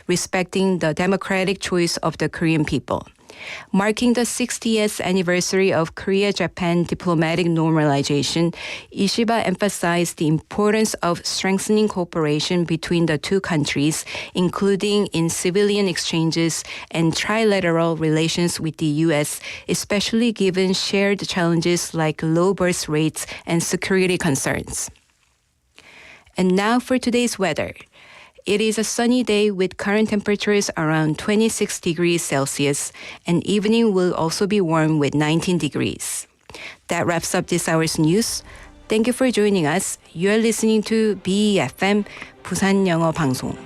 respecting the democratic choice of the Korean people. Marking the 60th anniversary of Korea-Japan diplomatic normalization, Ishiba emphasized the importance of strengthening cooperation between the two countries, including in civilian exchanges and trilateral relations with the U.S., especially given shared challenges like low birth rates and security concerns. And now for today's weather. It is a sunny day with current temperatures around 26 degrees Celsius, and evening will also be warm with 19 degrees. That wraps up this hour's news. Thank you for joining us. You are listening to BEFM, 부산영어방송.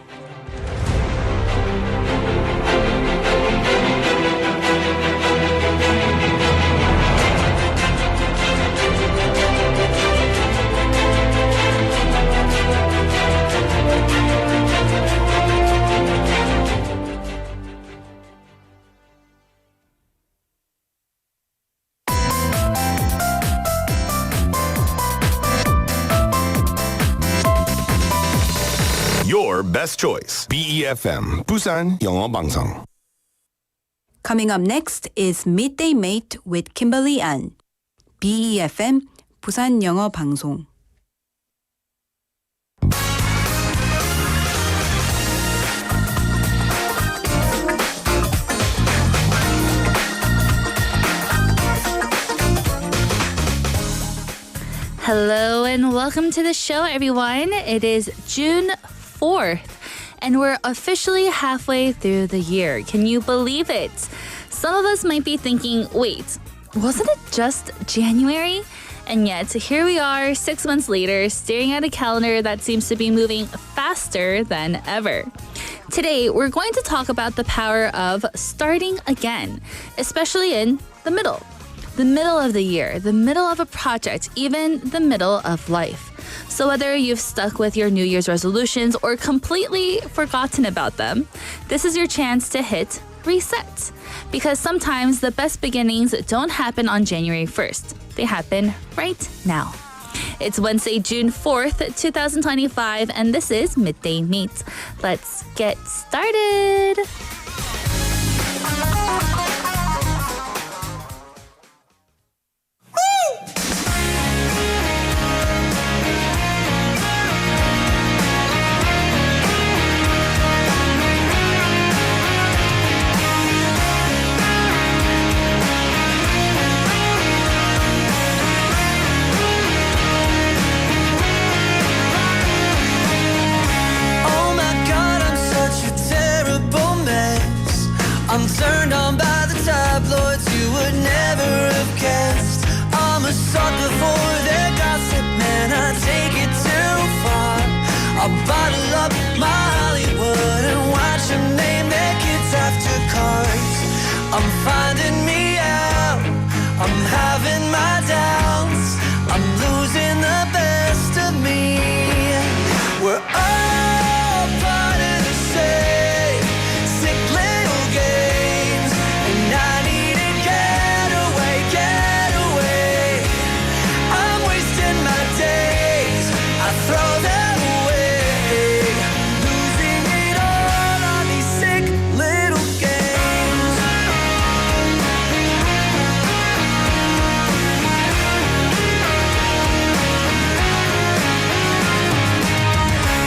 Your best choice. BEFM, 부산영어방송. Coming up next is Midday Mate with Kimberly An. BEFM, 부산영어방송. Hello and welcome to the show, everyone. It is June 4th, and we're officially halfway through the year. Can you believe it? Some of us might be thinking, wait, wasn't it just January? And yet, here we are 6 months later, staring at a calendar that seems to be moving faster than ever. Today, we're going to talk about the power of starting again, especially in the middle of the year, the middle of a project, even the middle of life. So whether you've stuck with your New Year's resolutions or completely forgotten about them, this is your chance to hit reset. Because sometimes the best beginnings don't happen on January 1st. They happen right now. It's Wednesday, June 4th, 2025, and this is Midday Mate. Let's get started. I'm turned on by the tabloids, you would never have guessed. I'm a sucker for their gossip, man, I take it too far. I'll bottle up my Hollywood and watch them name their kids after cars. I'm finding me out, I'm having my doubts, I'm losing the best of me. We're all part of the same sick little games, and I need to get away. I'm wasting my days, I throw them away, losing it all on these sick little games.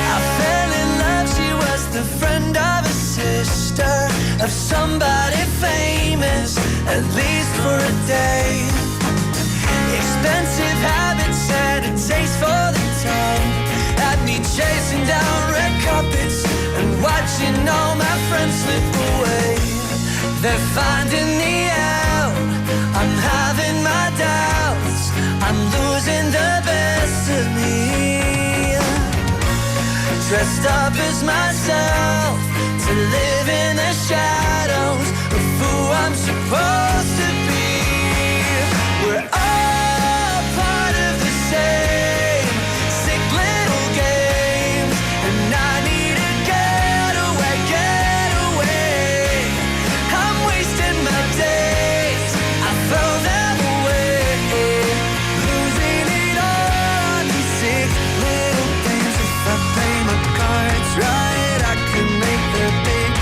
I fell in love, she was the friend of a sister, of somebody famous, at least for a day. Expensive habits and a taste for the tongue had me chasing down red carpets and watching all my friends slip away. They're finding me out, I'm having my doubts, I'm losing the best of me. Dressed up as myself to live in the shadows of who I'm supposed to be. We're all part of the same sick little games, and I need to get away. I'm wasting my days, I throw them away, losing it all on these sick little games. If I play my cards right, I could make the big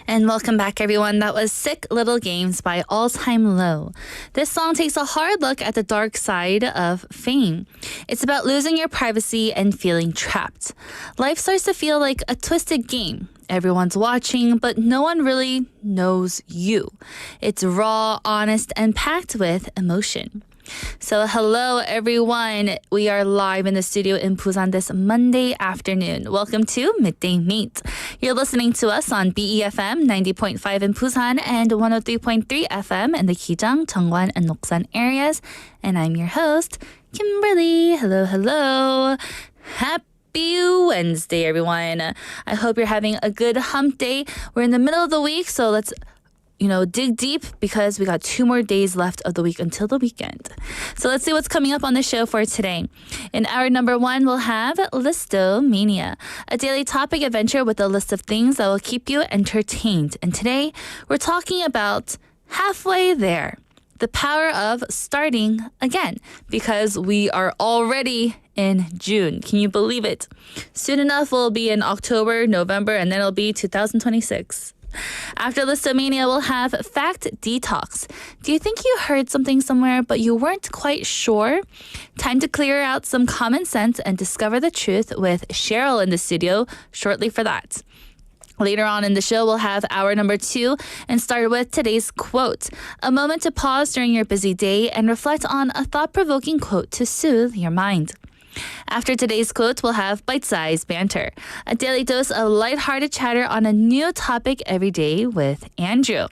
And welcome back, everyone. That was Sick Little Games by All Time Low. This song takes a hard look at the dark side of fame. It's about losing your privacy and feeling trapped. Life starts to feel like a twisted game. Everyone's watching, but no one really knows you. It's raw, honest, and packed with emotion. So hello everyone. We are live in the studio in Busan this Monday afternoon. Welcome to Midday Mate. You're listening to us on BEFM 90.5 in Busan and 103.3 FM in the Kijang, Cheongwan, and Noksan areas. And I'm your host, Kimberly. Hello, hello. Happy Wednesday, everyone. I hope you're having a good hump day. We're in the middle of the week, so let's dig deep because we got 2 more days left of the week until the weekend. So let's see what's coming up on the show for today. In hour number 1, we'll have Listomania, a daily topic adventure with a list of things that will keep you entertained. And today, we're talking about halfway there, the power of starting again, because we are already in June. Can you believe it? Soon enough, we'll be in October, November, and then it'll be 2026. After Listomania, we'll have Fact Detox. Do you think you heard something somewhere, but you weren't quite sure? Time to clear out some common sense and discover the truth with Cheryl in the studio shortly for that. Later on in the show, we'll have hour number 2 and start with today's quote. A moment to pause during your busy day and reflect on a thought-provoking quote to soothe your mind. After today's quote, we'll have bite-sized banter, a daily dose of lighthearted chatter on a new topic every day with Andrew.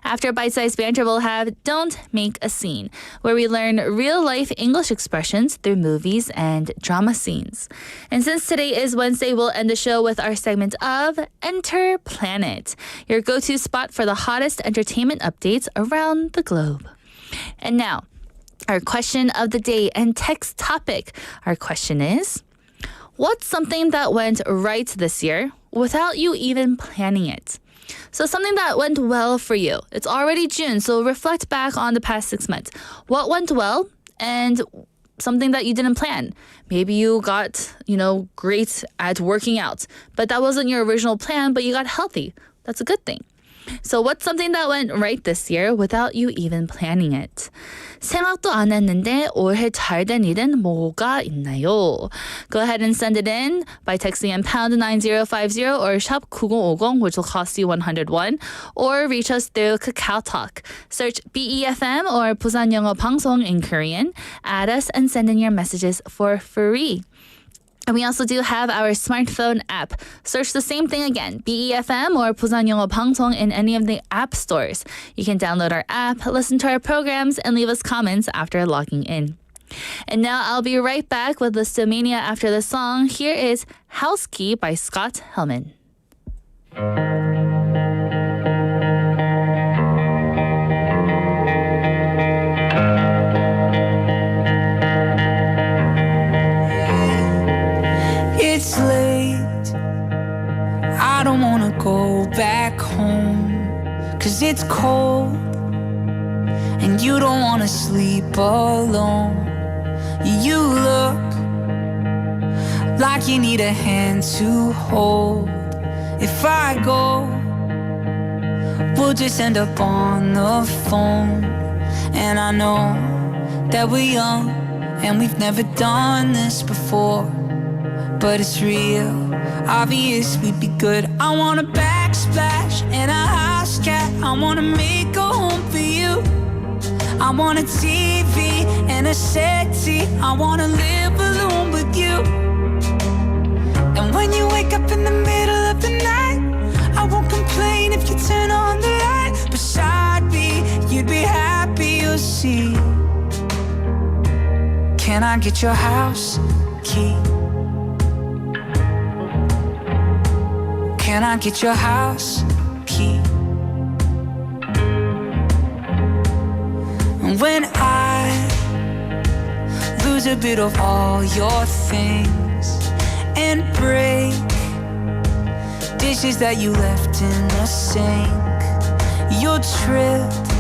After bite-sized banter, we'll have Don't Make a Scene, where we learn real-life English expressions through movies and drama scenes. And since today is Wednesday, we'll end the show with our segment of Enter Planet, your go-to spot for the hottest entertainment updates around the globe. And now, our question of the day and text topic. Our question is, what's something that went right this year without you even planning it? So something that went well for you. It's already June, so reflect back on the past 6 months. What went well and something that you didn't plan? Maybe you got, great at working out, but that wasn't your original plan, but you got healthy. That's a good thing. So what's something that went right this year without you even planning it? 생각도 안 했는데 올해 잘된 일은 뭐가 있나요? Go ahead and send it in by texting in pound 9050 or shop 9050, which will cost you 101, or reach us through Kakao Talk. Search BEFM or 부산영어방송 in Korean, add us and send in your messages for free. And we also do have our smartphone app. Search the same thing again, BEFM or 부산영어방송 in any of the app stores. You can download our app, listen to our programs, and leave us comments after logging in. And now I'll be right back with Listomania after the song. Here is House Key by Scott Hellman. It's late, I don't wanna go back home, 'cause it's cold, and you don't wanna sleep alone. You look like you need a hand to hold. If I go, we'll just end up on the phone. And I know that we're young, and we've never done this before, but it's real, obvious we'd be good. I want a backsplash and a house cat. I wanna make a home for you. I want a TV and a settee. I wanna live alone with you. And when you wake up in the middle of the night, I won't complain if you turn on the light beside me. You'd be happy, you'll see. Can I get your house key? Can I get your house key? When I lose a bit of all your things and break dishes that you left in the sink, you're tripped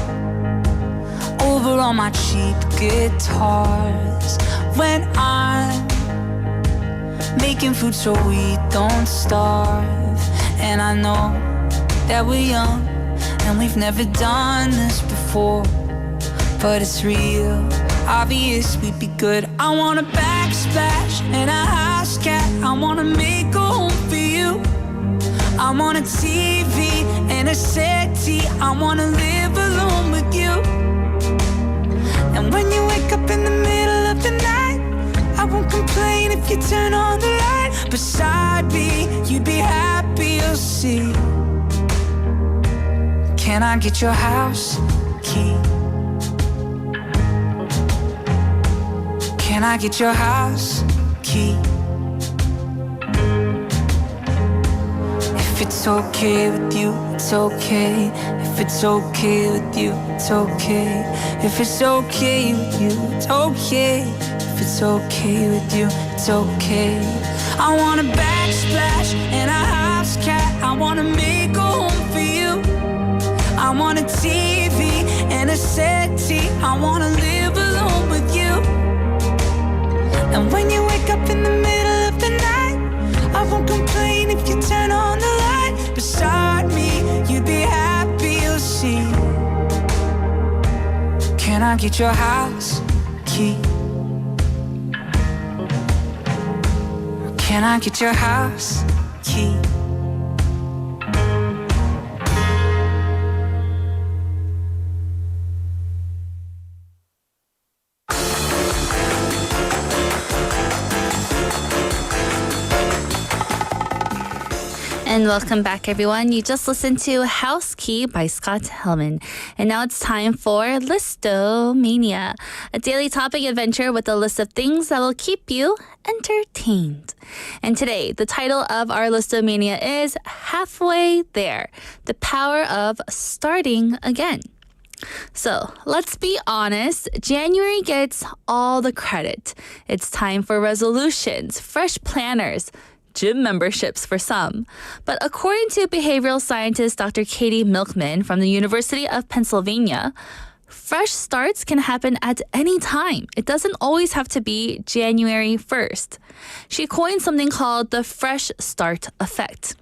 over all my cheap guitars. When I'm making food so we don't starve, and I know that we're young and we've never done this before, but it's real, obvious we'd be good. I want a backsplash and a house cat. I wanna make a home for you. I want a TV and a settee. I wanna live alone with you. And when you wake up in the middle of the night, I won't complain if you turn on the light. Beside me, you'd be happy, you'll see. Can I get your house key? Can I get your house key? If it's okay with you, it's okay. If it's okay with you, it's okay. If it's okay with you, it's okay. If it's okay with you, it's okay. I want a backsplash and a house cat. I wanna make a home for you. I want a TV and a settee. I wanna live alone with you. And when you wake up in the middle of the night, I won't complain if you turn on the light. Beside me, you'd be happy, you'll see. Can I get your house key? Can I get your house key? And welcome back, everyone. You just listened to House Key by Scott Hellman. And now it's time for Listomania, a daily topic adventure with a list of things that will keep you entertained. And today, the title of our Listomania is Halfway There, the power of starting again. So let's be honest, January gets all the credit. It's time for resolutions, fresh planners, gym memberships for some. But according to behavioral scientist Dr. Katie Milkman from the University of Pennsylvania, fresh starts can happen at any time. It doesn't always have to be January 1st. She coined something called the fresh start effect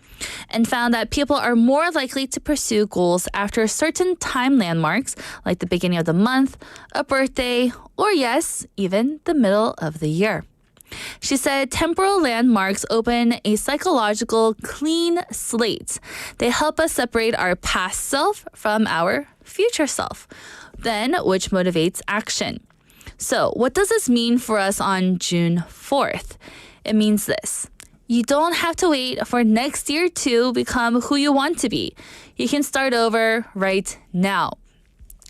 and found that people are more likely to pursue goals after certain time landmarks like the beginning of the month, a birthday, or yes, even the middle of the year. She said temporal landmarks open a psychological clean slate. They help us separate our past self from our future self, then which motivates action. So what does this mean for us on June 4th? It means this. You don't have to wait for next year to become who you want to be. You can start over right now.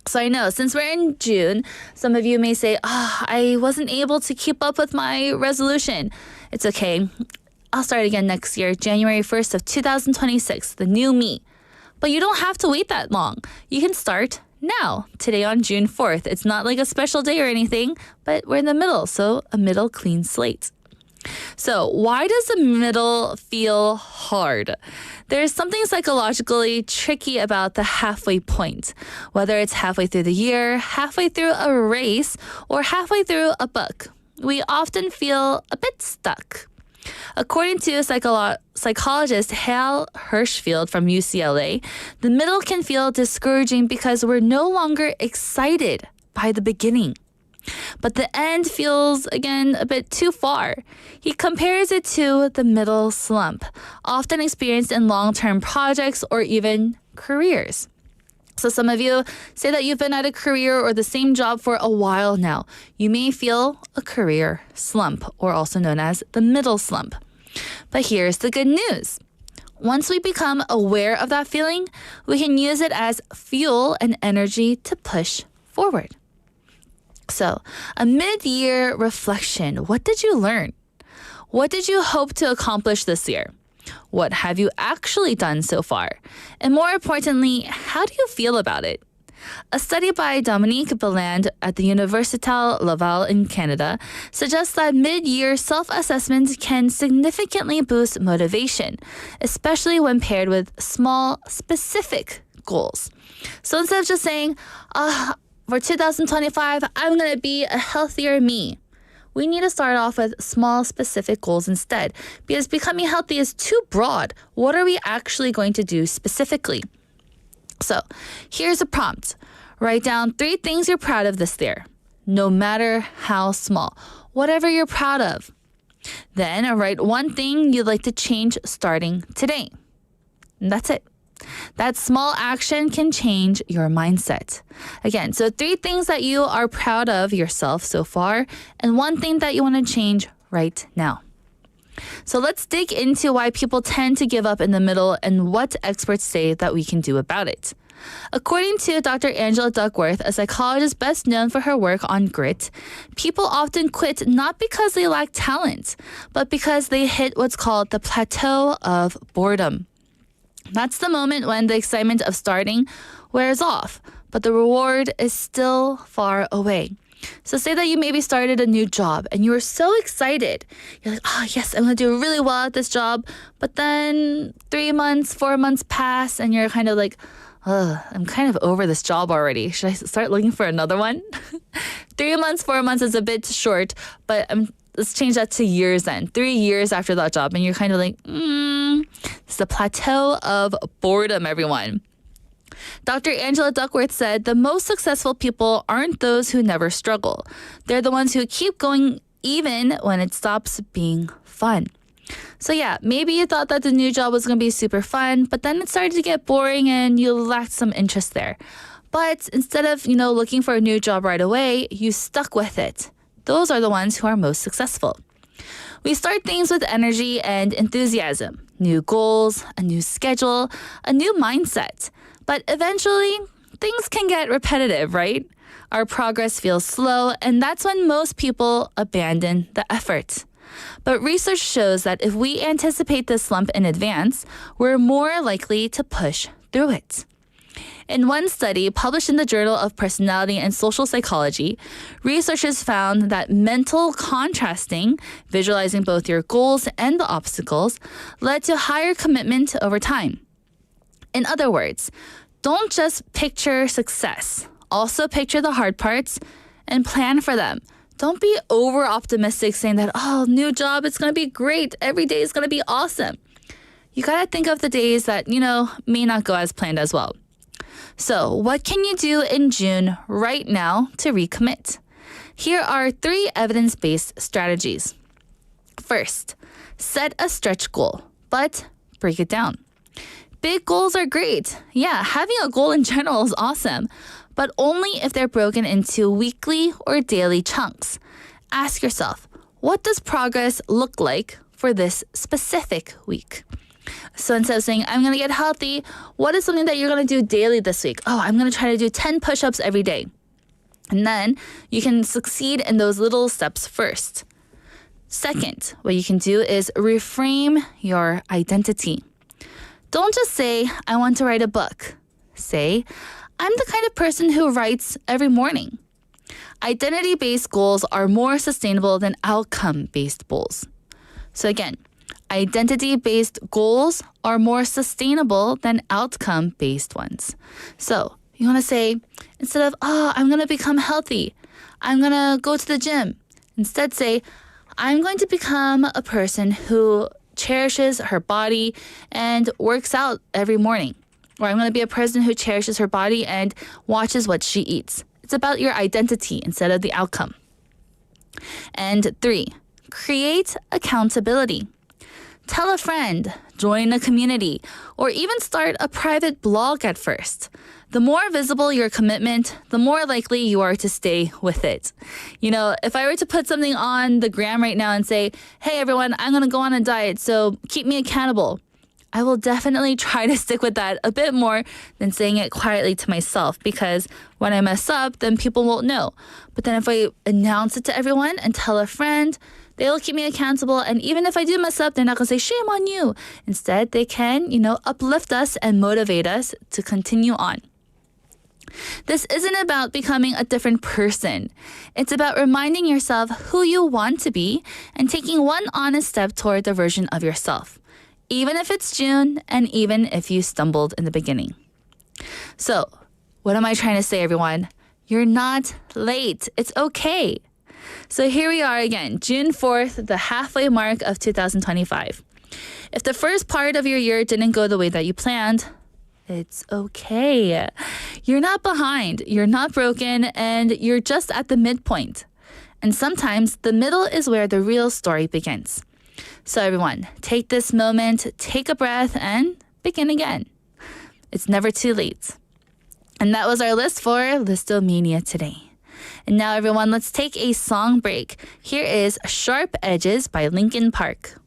So I know since we're in June, some of you may say, I wasn't able to keep up with my resolution. It's okay. I'll start again next year, January 1st of 2026, the new me. But you don't have to wait that long. You can start now, today on June 4th. It's not like a special day or anything, but we're in the middle, so a middle clean slate. So why does the middle feel hard? There's something psychologically tricky about the halfway point, whether it's halfway through the year, halfway through a race, or halfway through a book. We often feel a bit stuck. According to psychologist Hal Hirschfield from UCLA, the middle can feel discouraging because we're no longer excited by the beginning. But the end feels, again, a bit too far. He compares it to the middle slump, often experienced in long-term projects or even careers. So some of you say that you've been at a career or the same job for a while now. You may feel a career slump, or also known as the middle slump. But here's the good news. Once we become aware of that feeling, we can use it as fuel and energy to push forward. So, a mid-year reflection. What did you learn? What did you hope to accomplish this year? What have you actually done so far? And more importantly, how do you feel about it? A study by Dominique Belland at the Université Laval in Canada suggests that mid-year self-assessment can significantly boost motivation, especially when paired with small, specific goals. So instead of just saying, for 2025, I'm going to be a healthier me. We need to start off with small, specific goals instead, because becoming healthy is too broad. What are we actually going to do specifically? So here's a prompt. Write down 3 things you're proud of this year, no matter how small, whatever you're proud of. Then write 1 thing you'd like to change starting today. And that's it. That small action can change your mindset. Again, so 3 things that you are proud of yourself so far, and 1 thing that you want to change right now. So let's dig into why people tend to give up in the middle and what experts say that we can do about it. According to Dr. Angela Duckworth, a psychologist best known for her work on grit, people often quit not because they lack talent, but because they hit what's called the plateau of boredom. That's the moment when the excitement of starting wears off, but the reward is still far away. So say that you maybe started a new job and you were so excited. You're like, oh yes, I'm going to do really well at this job. But then 3 months, 4 months pass and you're kind of like, I'm kind of over this job already. Should I start looking for another one? 3 months, 4 months is a bit short, but let's change that to years then. 3 years after that job and you're kind of like, it's the plateau of boredom, everyone. Dr. Angela Duckworth said the most successful people aren't those who never struggle. They're the ones who keep going even when it stops being fun. So yeah, maybe you thought that the new job was going to be super fun, but then it started to get boring and you lacked some interest there. But instead of, looking for a new job right away, you stuck with it. Those are the ones who are most successful. We start things with energy and enthusiasm, new goals, a new schedule, a new mindset. But eventually, things can get repetitive, right? Our progress feels slow, and that's when most people abandon the effort. But research shows that if we anticipate this slump in advance, we're more likely to push through it. In one study published in the Journal of Personality and Social Psychology, researchers found that mental contrasting, visualizing both your goals and the obstacles, led to higher commitment over time. In other words, don't just picture success. Also picture the hard parts and plan for them. Don't be over-optimistic saying that, new job, it's going to be great. Every day is going to be awesome. You got to think of the days that, may not go as planned as well. So what can you do in June right now to recommit? Here are 3 evidence-based strategies. First, set a stretch goal, but break it down. Big goals are great. Yeah, having a goal in general is awesome, but only if they're broken into weekly or daily chunks. Ask yourself, what does progress look like for this specific week? So instead of saying, I'm going to get healthy, what is something that you're going to do daily this week? I'm going to try to do 10 push-ups every day. And then you can succeed in those little steps first. Second, what you can do is reframe your identity. Don't just say, I want to write a book. Say, I'm the kind of person who writes every morning. Identity-based goals are more sustainable than outcome-based goals. So again, identity-based goals are more sustainable than outcome-based ones. So you want to say, instead of, I'm going to become healthy, I'm going to go to the gym. Instead say, I'm going to become a person who cherishes her body and works out every morning. Or I'm going to be a person who cherishes her body and watches what she eats. It's about your identity instead of the outcome. And 3, create accountability. Tell a friend, join a community, or even start a private blog at first. The more visible your commitment, the more likely you are to stay with it. If I were to put something on the gram right now and say, hey everyone, I'm going to go on a diet, so keep me accountable, I will definitely try to stick with that a bit more than saying it quietly to myself, because when I mess up, then people won't know. But then if I announce it to everyone and tell a friend, they'll keep me accountable. And even if I do mess up, they're not going to say, shame on you. Instead, they can, uplift us and motivate us to continue on. This isn't about becoming a different person. It's about reminding yourself who you want to be and taking one honest step toward the version of yourself, even if it's June and even if you stumbled in the beginning. So, what am I trying to say, everyone? You're not late. It's okay. So here we are again, June 4th, the halfway mark of 2025. If the first part of your year didn't go the way that you planned, it's okay. You're not behind, you're not broken, and you're just at the midpoint. And sometimes the middle is where the real story begins. So everyone, take this moment, take a breath, and begin again. It's never too late. And that was our list for Listomania today. And now everyone, let's take a song break. Here is Sharp Edges by Linkin Park.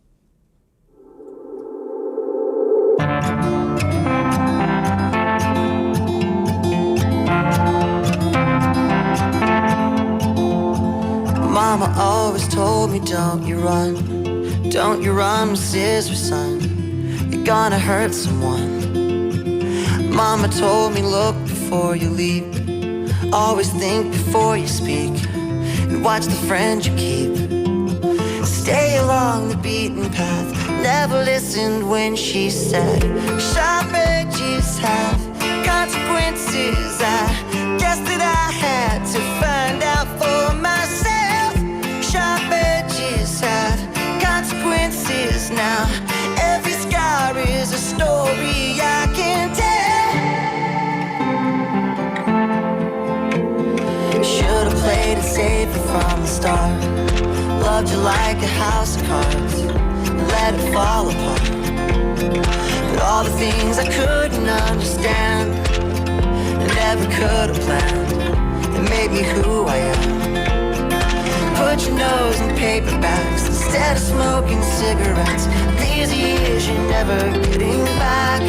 Mama always told me, don't you run with scissors, son. You're gonna hurt someone. Mama told me, look before you leap. Always think before you speak. And watch the friends you keep. Stay along the beaten path. Never listened when she said, sharp edges have consequences. I guess that I had to find out for myself. Sharp edges have consequences now. Every scar is a story I can tell. Should've played it safer from the start. Loved you like a house of cards and let it fall apart. But all the things I couldn't understand and never could have planned, it made me who I am. Put your nose in paperbacks instead of smoking cigarettes. These years you're never getting back.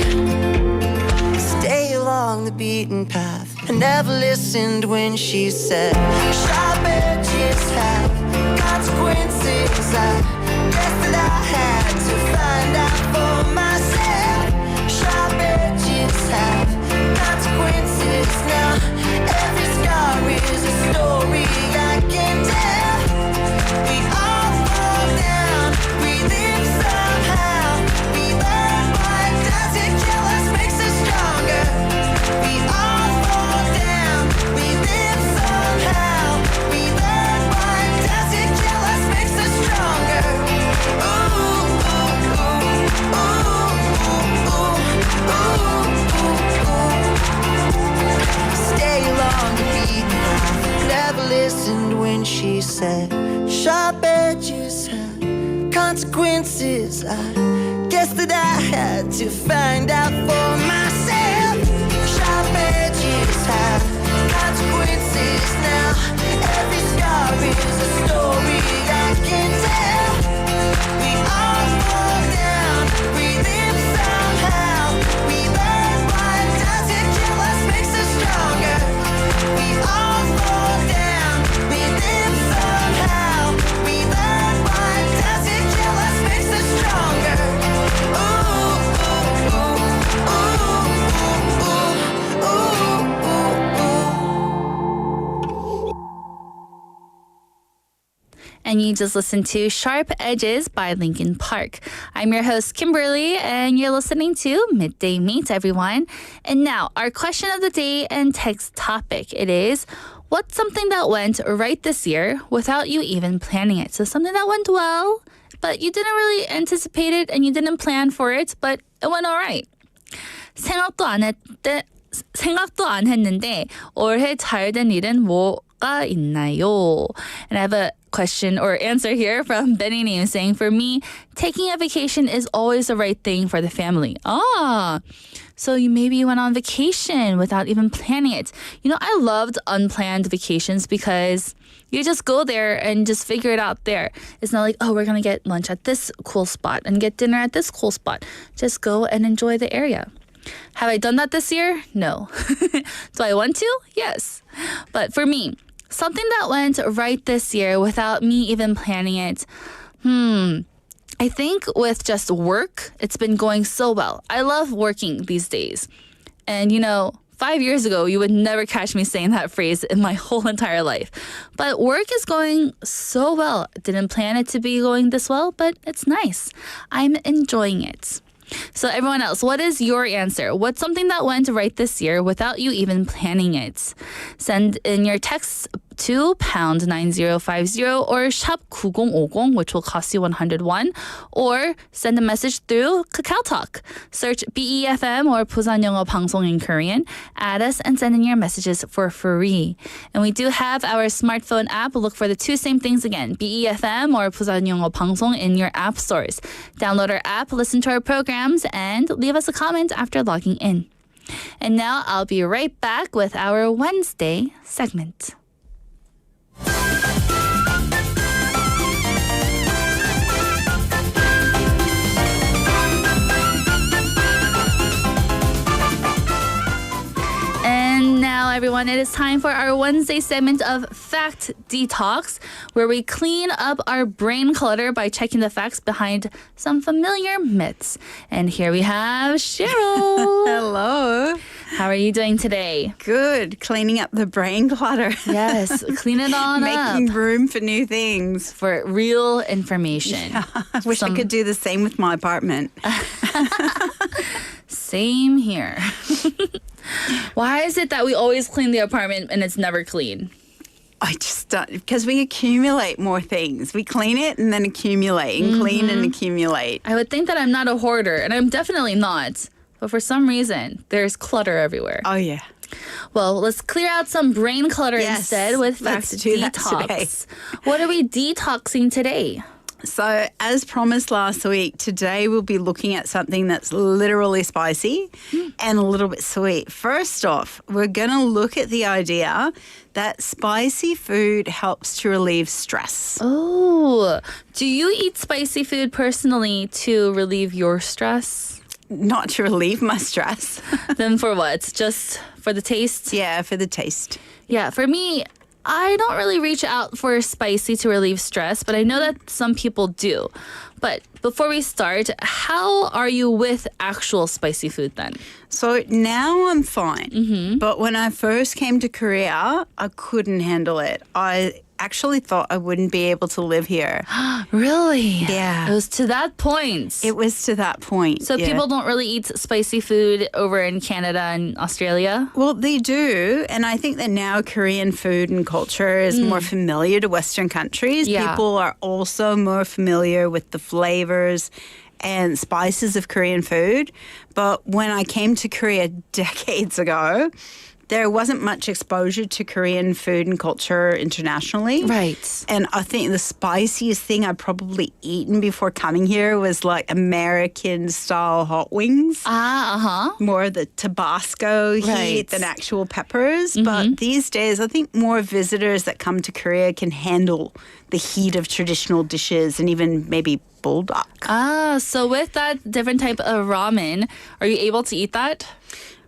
Stay along the beaten path. I never listened when she said, sharp edges have consequences. I guess that I had to find out for myself. Sharp edges have consequences now. Every scar is a story I can tell. We all fall down, we live somehow. We learn what doesn't kill us makes us stronger. We all fall down, we live somehow. We learn what doesn't kill us makes us stronger. Ooh, ooh, ooh, ooh, ooh, ooh, ooh. Stay along the beaten path. Never listened when she said, sharp edges have consequences. I guess that I had to find out for myself. Sharp edges have consequences now. Every scar is a story I can tell. We all fall down, we live somehow. We learn what doesn't kill us makes us stronger. We all fall down, we live somehow. We learn what doesn't kill us makes us stronger. Ooh, ooh, ooh, ooh, ooh, ooh, ooh, ooh. And you just listened to Sharp Edges by Linkin Park. I'm your host, Kimberly, and you're listening to Midday Mate, everyone. And now, our question of the day and text topic. It is, what's something that went right this year without you even planning it? So something that went well, but you didn't really anticipate it and you didn't plan for it, but it went all right. 생각도 안 했는데 올해 잘된 일은 뭐가 있나요? And I have a question or answer here from Benny Name saying, for me, taking a vacation is always the right thing for the family. So maybe you went on vacation without even planning it. You know, I loved unplanned vacations because you just go there and just figure it out there. It's not like, oh, we're going to get lunch at this cool spot and get dinner at this cool spot. Just go and enjoy the area. Have I done that this year? No. Do I want to? Yes. But for me, something that went right this year without me even planning it, I think with just work, it's been going so well. I love working these days. And 5 years ago, you would never catch me saying that phrase in my whole entire life. But work is going so well. Didn't plan it to be going this well, but it's nice. I'm enjoying it. So everyone else, what is your answer? What's something that went right this year without you even planning it? Send in your text to pound 9050 or shop 9050, which will cost you 101, or send a message through KakaoTalk. Search BEFM or 부산영어방송 in Korean, add us and send in your messages for free. And we do have our smartphone app. Look for the two same things again, BEFM or 부산영어방송 in your app stores. Download our app, listen to our programs, and leave us a comment after logging in. And now I'll be right back with our Wednesday segment. And now, everyone, it is time for our Wednesday segment of Fact Detox, where we clean up our brain clutter by checking the facts behind some familiar myths. And here we have Cheryl. Hello. How are you doing today? Good. Cleaning up the brain clutter. Yes, clean it on Making up room for new things. for real information. I wish I could do the same with my apartment. Same here. Why is it that we always clean the apartment and it's never clean? I just don't, because we accumulate more things. We clean it and then accumulate and clean and accumulate. I would think that I'm not a hoarder, and I'm definitely not. But for some reason, there's clutter everywhere. Oh, yeah. Well, let's clear out some brain clutter Yes, instead with let's Fact do that Detox. What are we detoxing today? So, as promised last week, today we'll be looking at something that's literally spicy and a little bit sweet. First off, we're going to look at the idea that spicy food helps to relieve stress. Oh, do you eat spicy food personally to relieve your stress? Not to relieve my stress. Then for what? Just for the taste? Yeah, for the taste. Yeah, for me, I don't really reach out for spicy to relieve stress, but I know that some people do. But before we start, how are you with actual spicy food then? So now I'm fine. But when I first came to Korea, I couldn't handle it. I actually thought I wouldn't be able to live here. Really? Yeah. It was to that point. It was to that point. So yeah. people don't really eat spicy food over in Canada and Australia? Well, they do. And I think that now Korean food and culture is more familiar to Western countries. Yeah. People are also more familiar with the flavors and spices of Korean food. But when I came to Korea decades ago, there wasn't much exposure to Korean food and culture internationally. Right. And I think the spiciest thing I'd probably eaten before coming here was like American-style hot wings. More the Tabasco heat Right. than actual peppers. But these days, I think more visitors that come to Korea can handle the heat of traditional dishes and even maybe bulldog. So with that different type of ramen, are you able to eat that?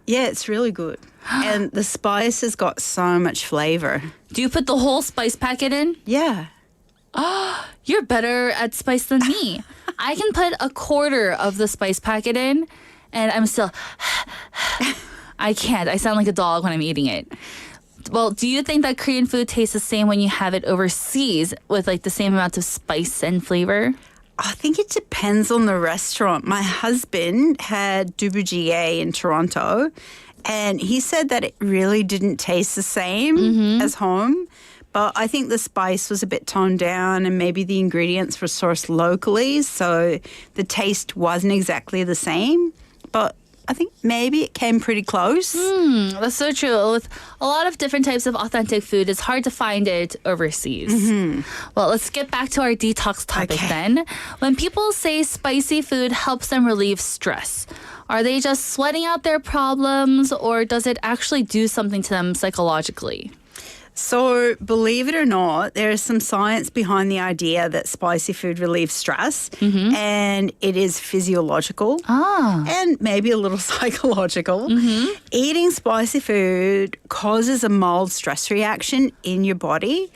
Yeah, it's really good. And the spice has got so much flavor. Do you put the whole spice packet in? Yeah. You're better at spice than me. I can put a quarter of the spice packet in, and I'm still... I can't. I sound like a dog when I'm eating it. Well, do you think that Korean food tastes the same when you have it overseas with like the same amount of spice and flavor? I think it depends on the restaurant. My husband had dubu jjigae in Toronto, and he said that it really didn't taste the same as home. But I think the spice was a bit toned down and maybe the ingredients were sourced locally, so the taste wasn't exactly the same. But I think maybe it came pretty close. That's so true. With a lot of different types of authentic food, it's hard to find it overseas. Well, let's get back to our detox topic then. When people say spicy food helps them relieve stress, are they just sweating out their problems, or does it actually do something to them psychologically? So, believe it or not, there is some science behind the idea that spicy food relieves stress, and it is physiological and maybe a little psychological. Eating spicy food causes a mild stress reaction in your body,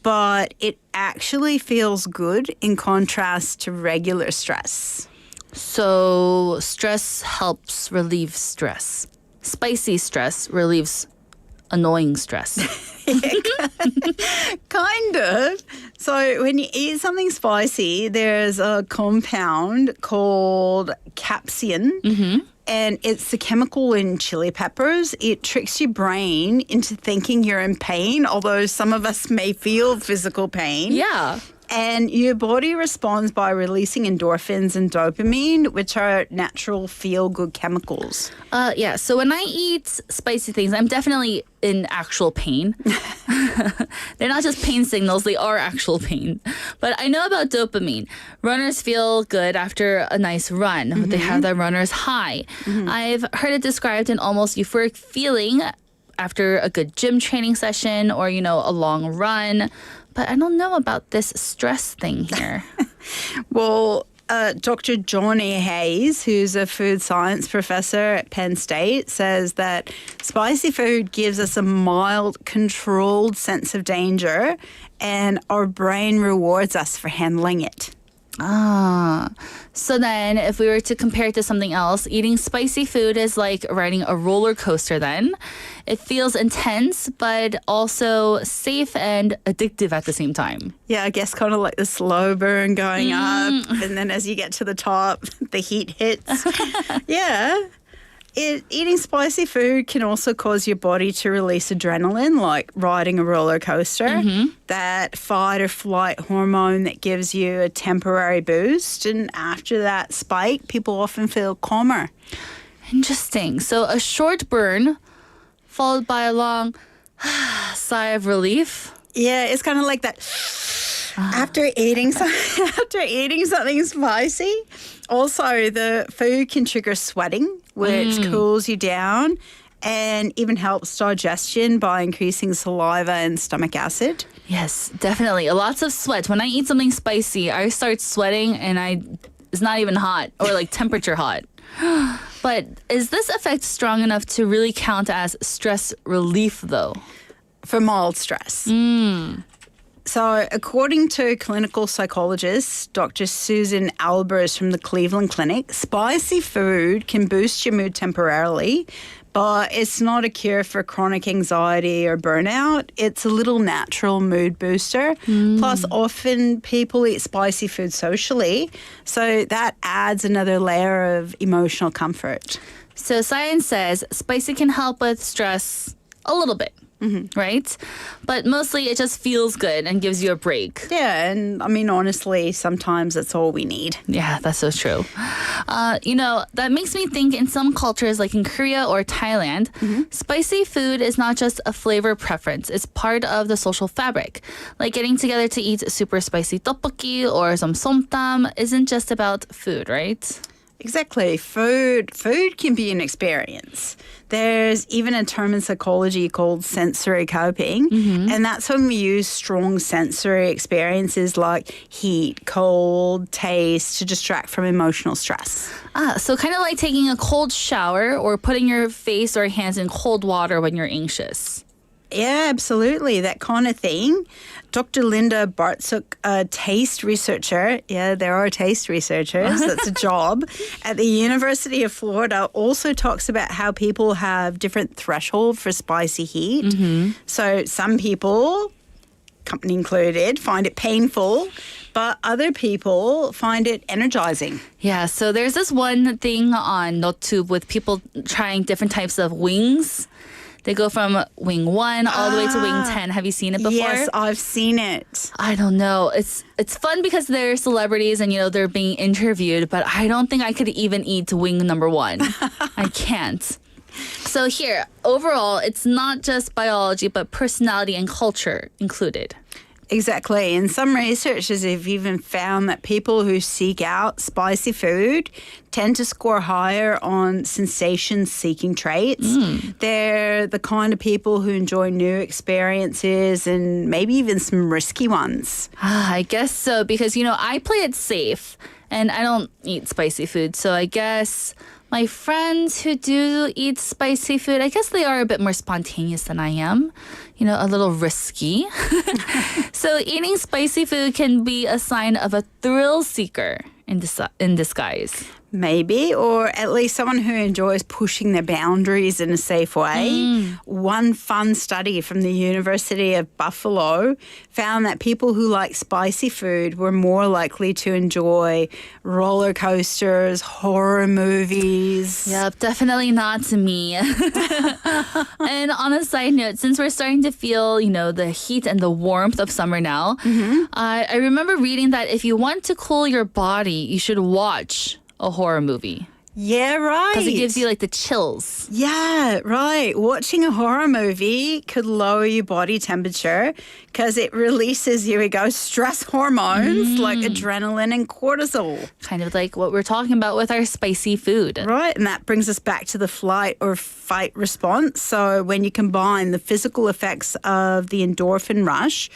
but it actually feels good in contrast to regular stress. So stress helps relieve stress. Spicy stress relieves annoying stress. Kind of. So when you eat something spicy, there's a compound called capsaicin, and it's the chemical in chili peppers. It tricks your brain into thinking you're in pain, although some of us may feel physical pain. Yeah. And your body responds by releasing endorphins and dopamine, which are natural feel-good chemicals. Yeah, so when I eat spicy things, I'm definitely in actual pain. They're not just pain signals, they are actual pain. But I know about dopamine. Runners feel good after a nice run. They have that runner's high. I've heard it described in almost euphoric feeling after a good gym training session or, a long run. But I don't know about this stress thing here. Well, Dr. Johnny Hayes, who's a food science professor at Penn State, says that spicy food gives us a mild, controlled sense of danger, and our brain rewards us for handling it. So then if we were to compare it to something else, eating spicy food is like riding a roller coaster then. It feels intense, but also safe and addictive at the same time. Yeah, I guess kind of like the slow burn going up, and then as you get to the top, the heat hits. Yeah. Eating spicy food can also cause your body to release adrenaline, like riding a roller coaster. That fight or flight hormone that gives you a temporary boost. And after that spike, people often feel calmer. Interesting. So a short burn followed by a long sigh of relief. Yeah, it's kind of like that. After eating something spicy. Also, the food can trigger sweating, which cools you down and even helps digestion by increasing saliva and stomach acid. Yes, definitely. Lots of sweat. When I eat something spicy, I start sweating and it's not even hot or like temperature hot. But is this effect strong enough to really count as stress relief though? For mild stress. So, according to clinical psychologist Dr. Susan Albers from the Cleveland Clinic, spicy food can boost your mood temporarily, but it's not a cure for chronic anxiety or burnout. It's a little natural mood booster. Plus, often people eat spicy food socially, so that adds another layer of emotional comfort. So science says spicy can help with stress a little bit. Right? But mostly it just feels good and gives you a break. Yeah, and I mean, honestly, sometimes that's all we need. Yeah, that's so true. That makes me think in some cultures, like in Korea or Thailand, spicy food is not just a flavor preference. It's part of the social fabric. Like getting together to eat super spicy tteokbokki or some somtam isn't just about food, right? Exactly. Food can be an experience. There's even a term in psychology called sensory coping, and that's when we use strong sensory experiences like heat, cold, taste to distract from emotional stress. So kind of like taking a cold shower or putting your face or hands in cold water when you're anxious. Yeah, absolutely. That kind of thing. Dr. Linda Bartsuk, a taste researcher, there are taste researchers, that's a job, at the University of Florida, also talks about how people have different threshold for spicy heat. So some people, company included, find it painful, but other people find it energizing. Yeah, so there's this one thing on NotTube with people trying different types of wings. They go from wing 1 all the way to wing 10. Have you seen it before? Yes, I've seen it. I don't know. It's fun because they're celebrities and, they're being interviewed, but I don't think I could even eat wing number 1. I can't. So here, overall, it's not just biology, but personality and culture included. Exactly. And some researchers have even found that people who seek out spicy food tend to score higher on sensation-seeking traits. They're the kind of people who enjoy new experiences and maybe even some risky ones. I guess so, because, I play it safe and I don't eat spicy food. So I guess my friends who do eat spicy food, I guess they are a bit more spontaneous than I am. A little risky. So eating spicy food can be a sign of a thrill seeker in disguise. Maybe, or at least someone who enjoys pushing their boundaries in a safe way. One fun study from the University of Buffalo found that people who like spicy food were more likely to enjoy roller coasters, horror movies. Yep, definitely not me. And on a side note, since we're starting to feel, the heat and the warmth of summer now, I remember reading that if you want to cool your body, you should watch a horror movie. Yeah, right. Because it gives you the chills. Yeah, right. Watching a horror movie could lower your body temperature because it releases, here we go, stress hormones like adrenaline and cortisol. Kind of like what we're talking about with our spicy food. Right, and that brings us back to the flight or fight response. So when you combine the physical effects of the endorphin rush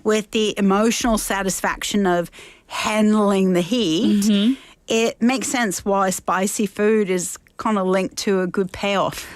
with the emotional satisfaction of handling the heat, it makes sense why spicy food is kind of linked to a good payoff.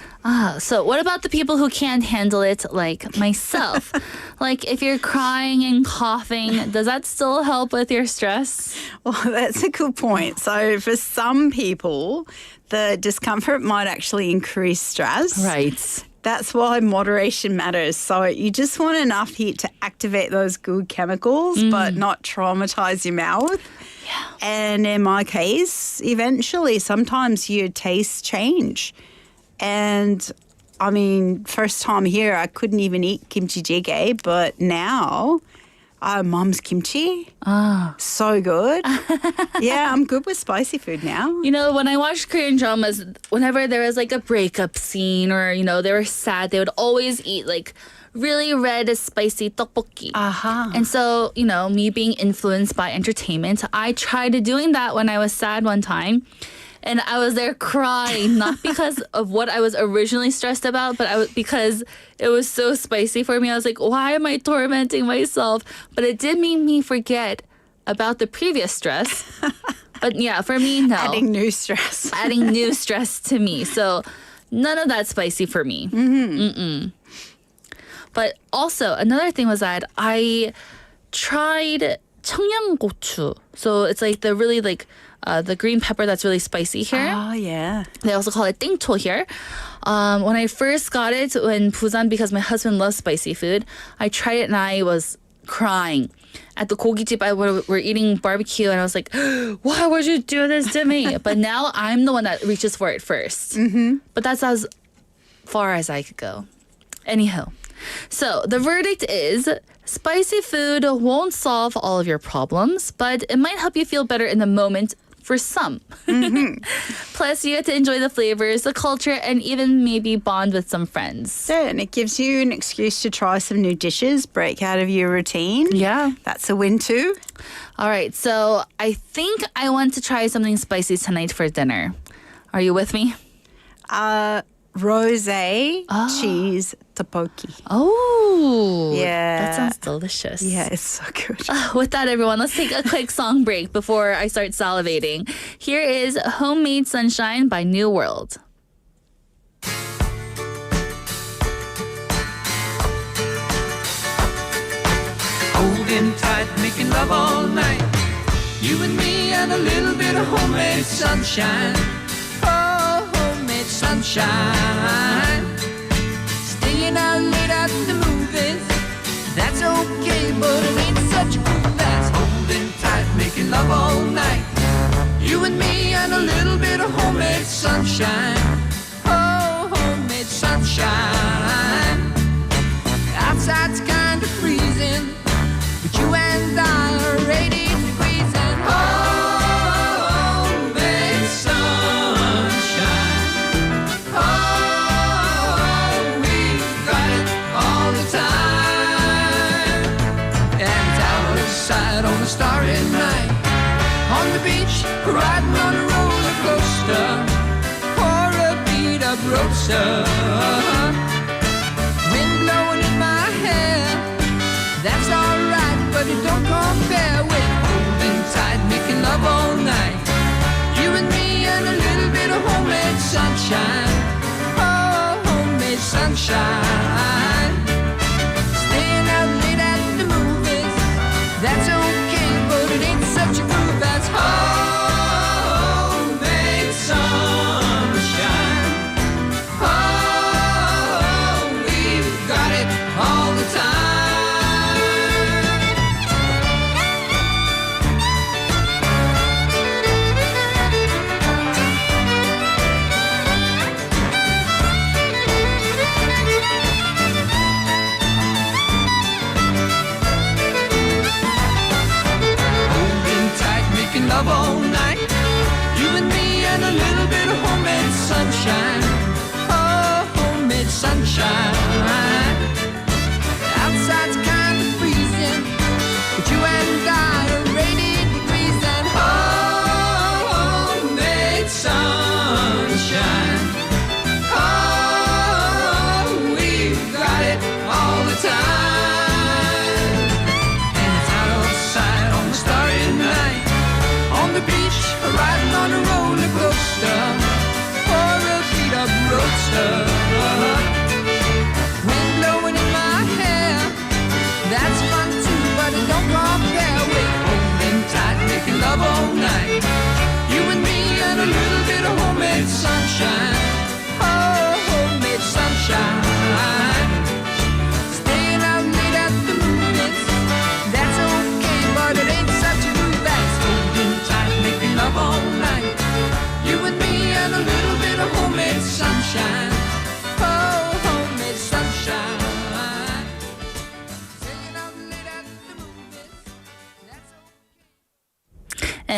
So what about the people who can't handle it, like myself? Like if you're crying and coughing, does that still help with your stress? Well, that's a good point. So for some people, the discomfort might actually increase stress. Right. That's why moderation matters. So you just want enough heat to activate those good chemicals, but not traumatize your mouth. Yeah. And in my case, eventually, sometimes your tastes change. And I mean, first time here, I couldn't even eat kimchi jjigae, but now, Mum's kimchi, so good. Yeah, I'm good with spicy food now. When I watched Korean dramas, whenever there was a breakup scene or, they were sad, they would always eat really red, spicy tteokbokki. And so, me being influenced by entertainment, I tried doing that when I was sad one time. And I was there crying, not because of what I was originally stressed about, but because it was so spicy for me. I was like, why am I tormenting myself? But it did make me forget about the previous stress. But yeah, for me, no. Adding new stress. Adding new stress to me. So none of that spicy for me. But also, another thing was that I tried 청양고추. So it's the really the green pepper that's really spicy here. Oh, yeah. They also call it 띵초 here. When I first got it in Busan, because my husband loves spicy food, I tried it and I was crying. At the 고깃집, we're eating barbecue, and I was like, why would you do this to me? But now I'm the one that reaches for it first. But that's as far as I could go. Anyhow. So the verdict is spicy food won't solve all of your problems, but it might help you feel better in the moment for some. Plus, you get to enjoy the flavors, the culture, and even maybe bond with some friends. Yeah, and it gives you an excuse to try some new dishes, break out of your routine. Yeah. That's a win too. All right, so I think I want to try something spicy tonight for dinner. Are you with me? Rosé cheese tteokbokki. Oh, Yeah. that sounds delicious. Yeah, it's so good. With that, everyone, let's take a quick song break before I start salivating. Here is Homemade Sunshine by New World. Holding tight, making love all night. You and me and a little bit of homemade sunshine. Oh, homemade sunshine. Staying out late at the movies. That's okay, but it ain't such a groove as holding tight, making love all night. You and me and a little bit of homemade sunshine. Oh, homemade sunshine. Outside's kind of freezing, but you and I are 80 degrees and homemade sunshine. Oh, we got it all the time. And it's outside on a starry night, on the beach, riding on a roller coaster, or a beat-up roadster. Wind blowing in my hair, that's alright, but it don't compare with holding tight, making love all night. You and me and a little bit of homemade sunshine. Oh, homemade sunshine. Staying out late at the movies, that's okay, but it ain't such a groove as homemade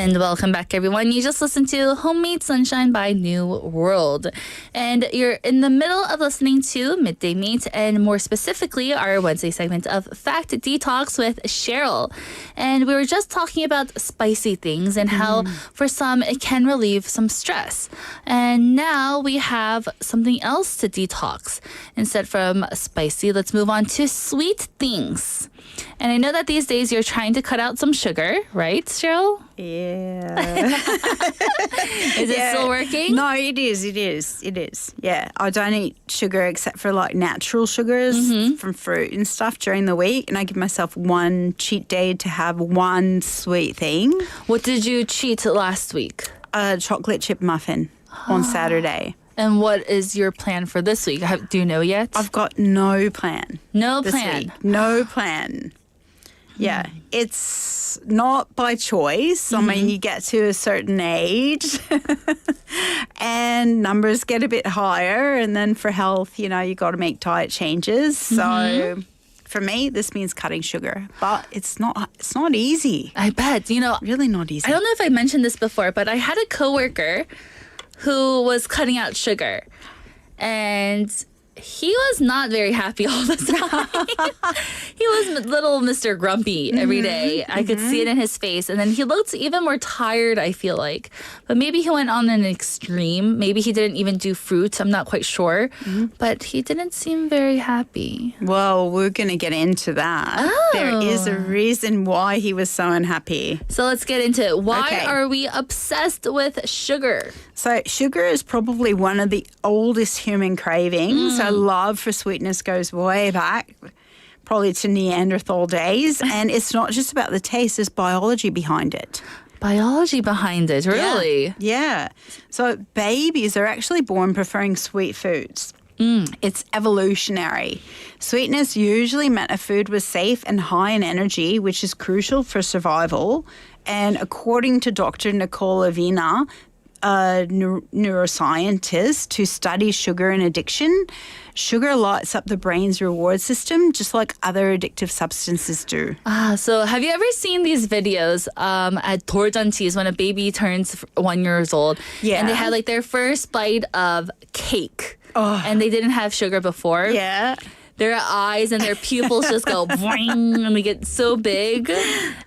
And welcome back, everyone. You just listened to Homemade Sunshine by New World. And you're in the middle of listening to Midday Mate, and more specifically, our Wednesday segment of Fact Detox with Cheryl. And we were just talking about spicy things and how, for some, it can relieve some stress. And now we have something else to detox. Instead from spicy, let's move on to sweet things. And I know that these days you're trying to cut out some sugar, right, Cheryl? Yeah. Is it still working? No, it is. Yeah. I don't eat sugar except for like natural sugars from fruit and stuff during the week. And I give myself one cheat day to have one sweet thing. What did you cheat last week? A chocolate chip muffin on Saturday. And what is your plan for this week? Do you know yet? I've got no plan. No this plan. week. No plan. Yeah, it's not by choice. I mean, you get to a certain age and numbers get a bit higher. And then for health, you got to make diet changes. So for me, this means cutting sugar. But it's not easy. I bet. Really not easy. I don't know if I mentioned this before, but I had a coworker who was cutting out sugar. And he was not very happy all the time. He was little Mr. Grumpy every day. I could see it in his face. And then he looked even more tired, I feel like. But maybe he went on an extreme. Maybe he didn't even do fruit. I'm not quite sure. But he didn't seem very happy. Well, we're going to get into that. Oh. There is a reason why he was so unhappy. So let's get into it. Why Okay. are we obsessed with sugar? So sugar is probably one of the oldest human cravings. Our love for sweetness goes way back, probably to Neanderthal days. And it's not just about the taste, there's biology behind it. Biology behind it, really? Yeah. So babies are actually born preferring sweet foods. It's evolutionary. Sweetness usually meant a food was safe and high in energy, which is crucial for survival. And according to Dr. Nicole Avena, a neuroscientist who studies sugar and addiction, sugar lights up the brain's reward system just like other addictive substances do. So have you ever seen these videos at 돌잔치's when a baby turns 1 year old? Yeah. And they had like their first bite of cake. And they didn't have sugar before. Yeah. Their eyes and their pupils just go boing, and they get so big.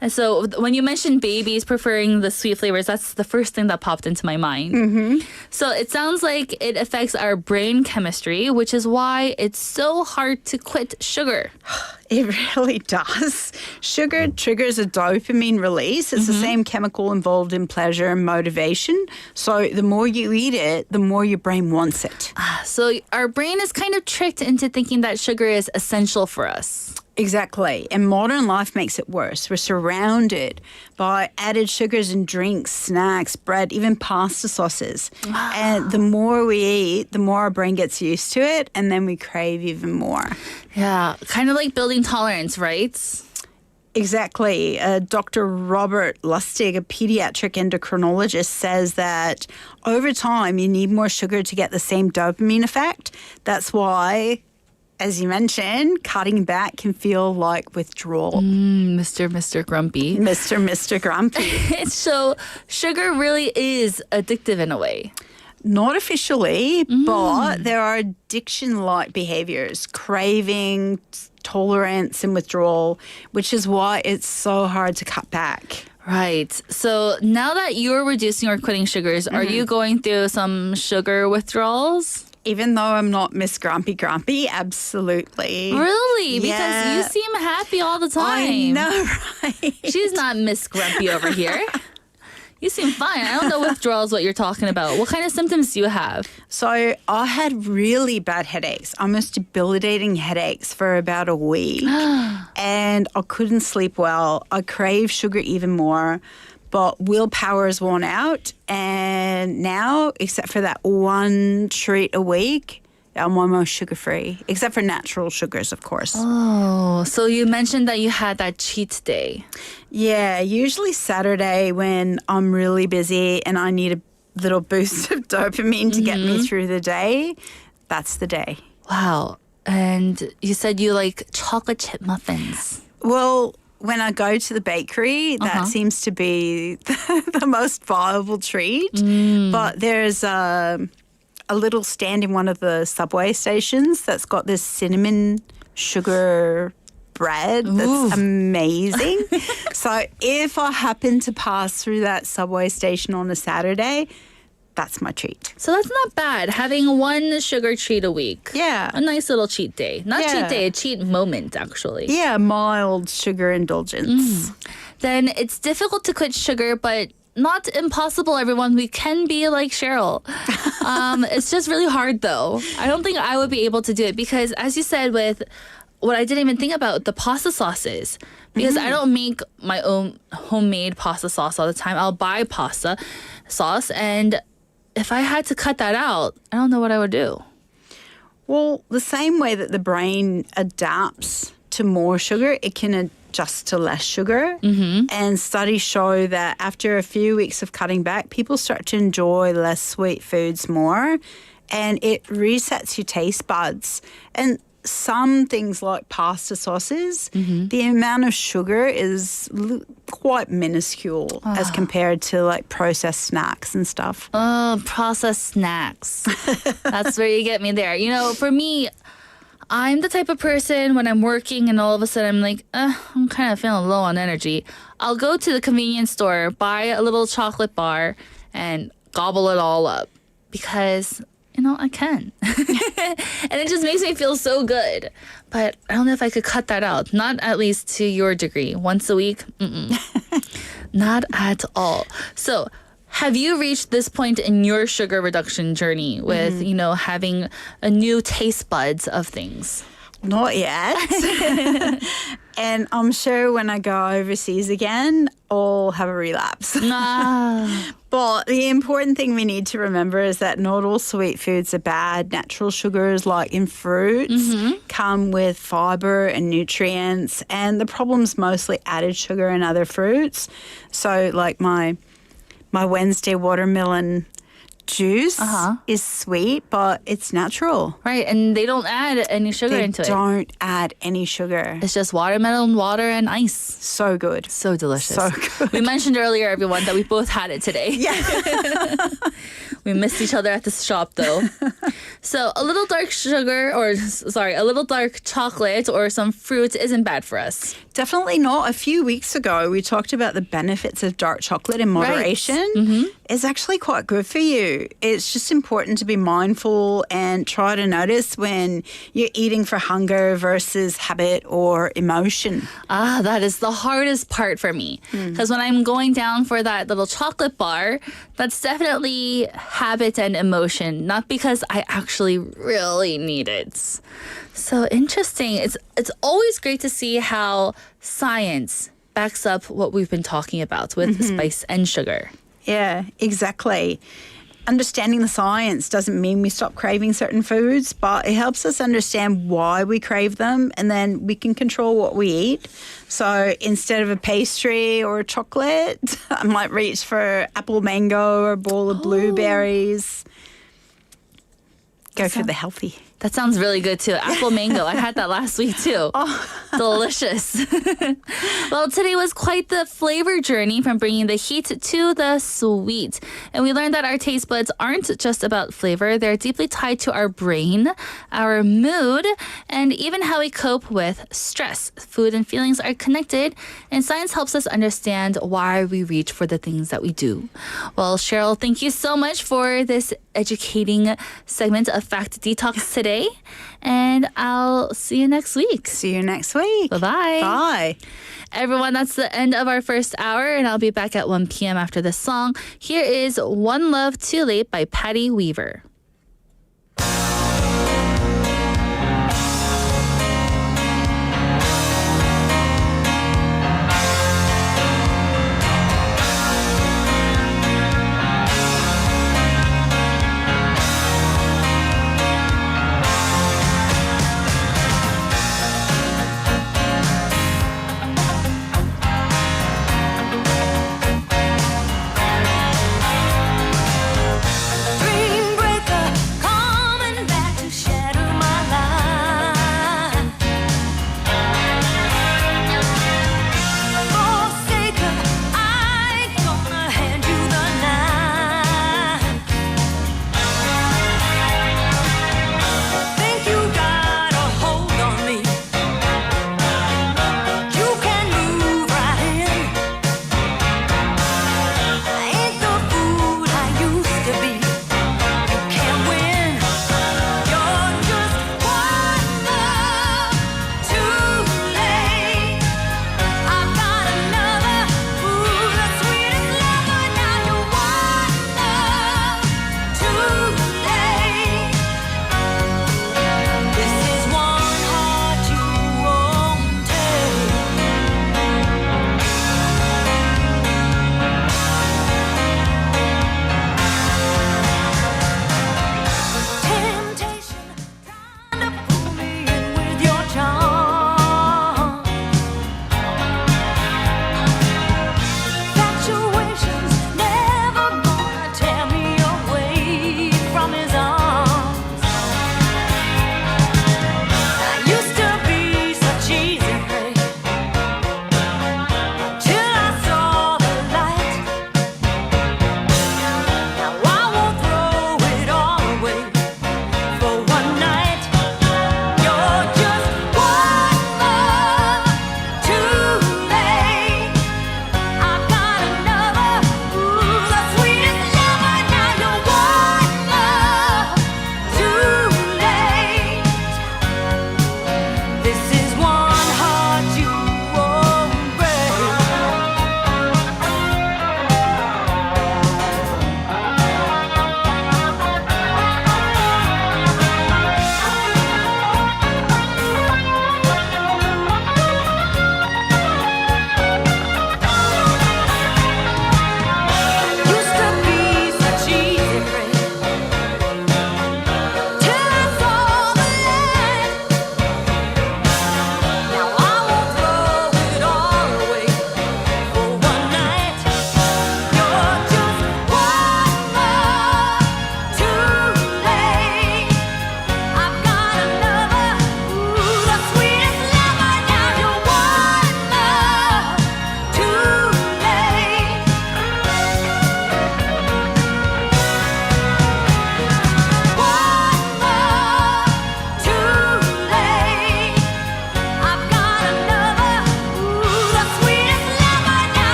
And so when you mentioned babies preferring the sweet flavors, that's the first thing that popped into my mind. So it sounds like it affects our brain chemistry, which is why it's so hard to quit sugar. It really does. Sugar triggers a dopamine release. It's the same chemical involved in pleasure and motivation. So the more you eat it, the more your brain wants it. So our brain is kind of tricked into thinking that sugar is essential for us. Exactly. And modern life makes it worse. We're surrounded by added sugars in drinks, snacks, bread, even pasta sauces. And the more we eat, the more our brain gets used to it, and then we crave even more. Yeah, kind of like building tolerance, right? Exactly. Dr. Robert Lustig, a pediatric endocrinologist, says that over time you need more sugar to get the same dopamine effect. That's why, as you mentioned, cutting back can feel like withdrawal. Mr. Grumpy. Mr. Grumpy. So sugar really is addictive in a way. Not officially, but there are addiction-like behaviors, craving, tolerance, and withdrawal, which is why it's so hard to cut back. Right. So now that you're reducing or quitting sugars, are you going through some sugar withdrawals? Even though I'm not Miss Grumpy, absolutely. Really? Because Yeah. you seem happy all the time. I know, right? She's not Miss Grumpy over here. You seem fine. I don't know withdrawals what you're talking about. What kind of symptoms do you have? So I had really bad headaches, almost debilitating headaches for about a week. And I couldn't sleep well. I crave sugar even more. But willpower is worn out. And now, except for that one treat a week, I'm almost sugar-free, except for natural sugars, of course. Oh, so you mentioned that you had that cheat day. Yeah, usually Saturday when I'm really busy and I need a little boost of dopamine to get me through the day. That's the day. Wow. And you said you like chocolate chip muffins. Well, when I go to the bakery, that seems to be the most viable treat. But there's a little stand in one of the subway stations that's got this cinnamon sugar bread that's amazing. So if I happen to pass through that subway station on a Saturday, that's my treat. So that's not bad. Having one sugar treat a week. Yeah. A nice little cheat day. Not cheat day, a cheat moment, actually. Yeah, mild sugar indulgence. Then it's difficult to quit sugar, but not impossible, everyone. We can be like Cheryl. It's just really hard, though. I don't think I would be able to do it because, as you said, with what I didn't even think about, the pasta sauces. Because I don't make my own homemade pasta sauce all the time. I'll buy pasta sauce, and if I had to cut that out, I don't know what I would do. Well, the same way that the brain adapts to more sugar, it can adjust to less sugar. And studies show that after a few weeks of cutting back, people start to enjoy less sweet foods more, and it resets your taste buds. And some things like pasta sauces, the amount of sugar is quite minuscule as compared to like processed snacks and stuff. Oh, processed snacks. That's where you get me there. You know, for me, I'm the type of person when I'm working and all of a sudden I'm like, I'm kind of feeling low on energy. I'll go to the convenience store, buy a little chocolate bar, and gobble it all up because, you know, I can. And it just makes me feel so good. But I don't know if I could cut that out. Not at least to your degree. Once a week? Not at all. So have you reached this point in your sugar reduction journey with, you know, having a new taste buds of things? Not yet. And I'm sure when I go overseas again, I'll have a relapse. But the important thing we need to remember is that not all sweet foods are bad. Natural sugars, like in fruits, come with fiber and nutrients. And the problem's mostly added sugar in other fruits. So like my Wednesday watermelon juice is sweet, but it's natural. Right, and they don't add any sugar into it. They don't add any sugar. It's just watermelon, water, and ice. So good. So delicious. So good. We mentioned earlier, everyone, that we both had it today. Yeah. We missed each other at the shop, though. So a little dark a little dark chocolate or some fruit isn't bad for us. Definitely not. A few weeks ago, we talked about the benefits of dark chocolate in moderation. It's actually quite good for you. It's just important to be mindful and try to notice when you're eating for hunger versus habit or emotion. That is the hardest part for me. Because when I'm going down for that little chocolate bar, that's definitely habit and emotion, not because I actually really need it. So interesting. It's always great to see how science backs up what we've been talking about with spice and sugar. Yeah, exactly. Understanding the science doesn't mean we stop craving certain foods, but it helps us understand why we crave them, and then we can control what we eat. So instead of a pastry or a chocolate, I might reach for apple mango or a bowl of blueberries. Go for the healthy. That sounds really good, too. Apple mango. I had that last week, too. Delicious. Well, today was quite the flavor journey from bringing the heat to the sweet. And we learned that our taste buds aren't just about flavor. They're deeply tied to our brain, our mood, and even how we cope with stress. Food and feelings are connected, and science helps us understand why we reach for the things that we do. Well, Cheryl, thank you so much for this educating segment of Fact Detox today. And I'll see you next week. See you next week. Bye-bye. Bye. Everyone, that's the end of our first hour, and I'll be back at 1 p.m. after this song. Here is One Love Too Late by Patty Weaver.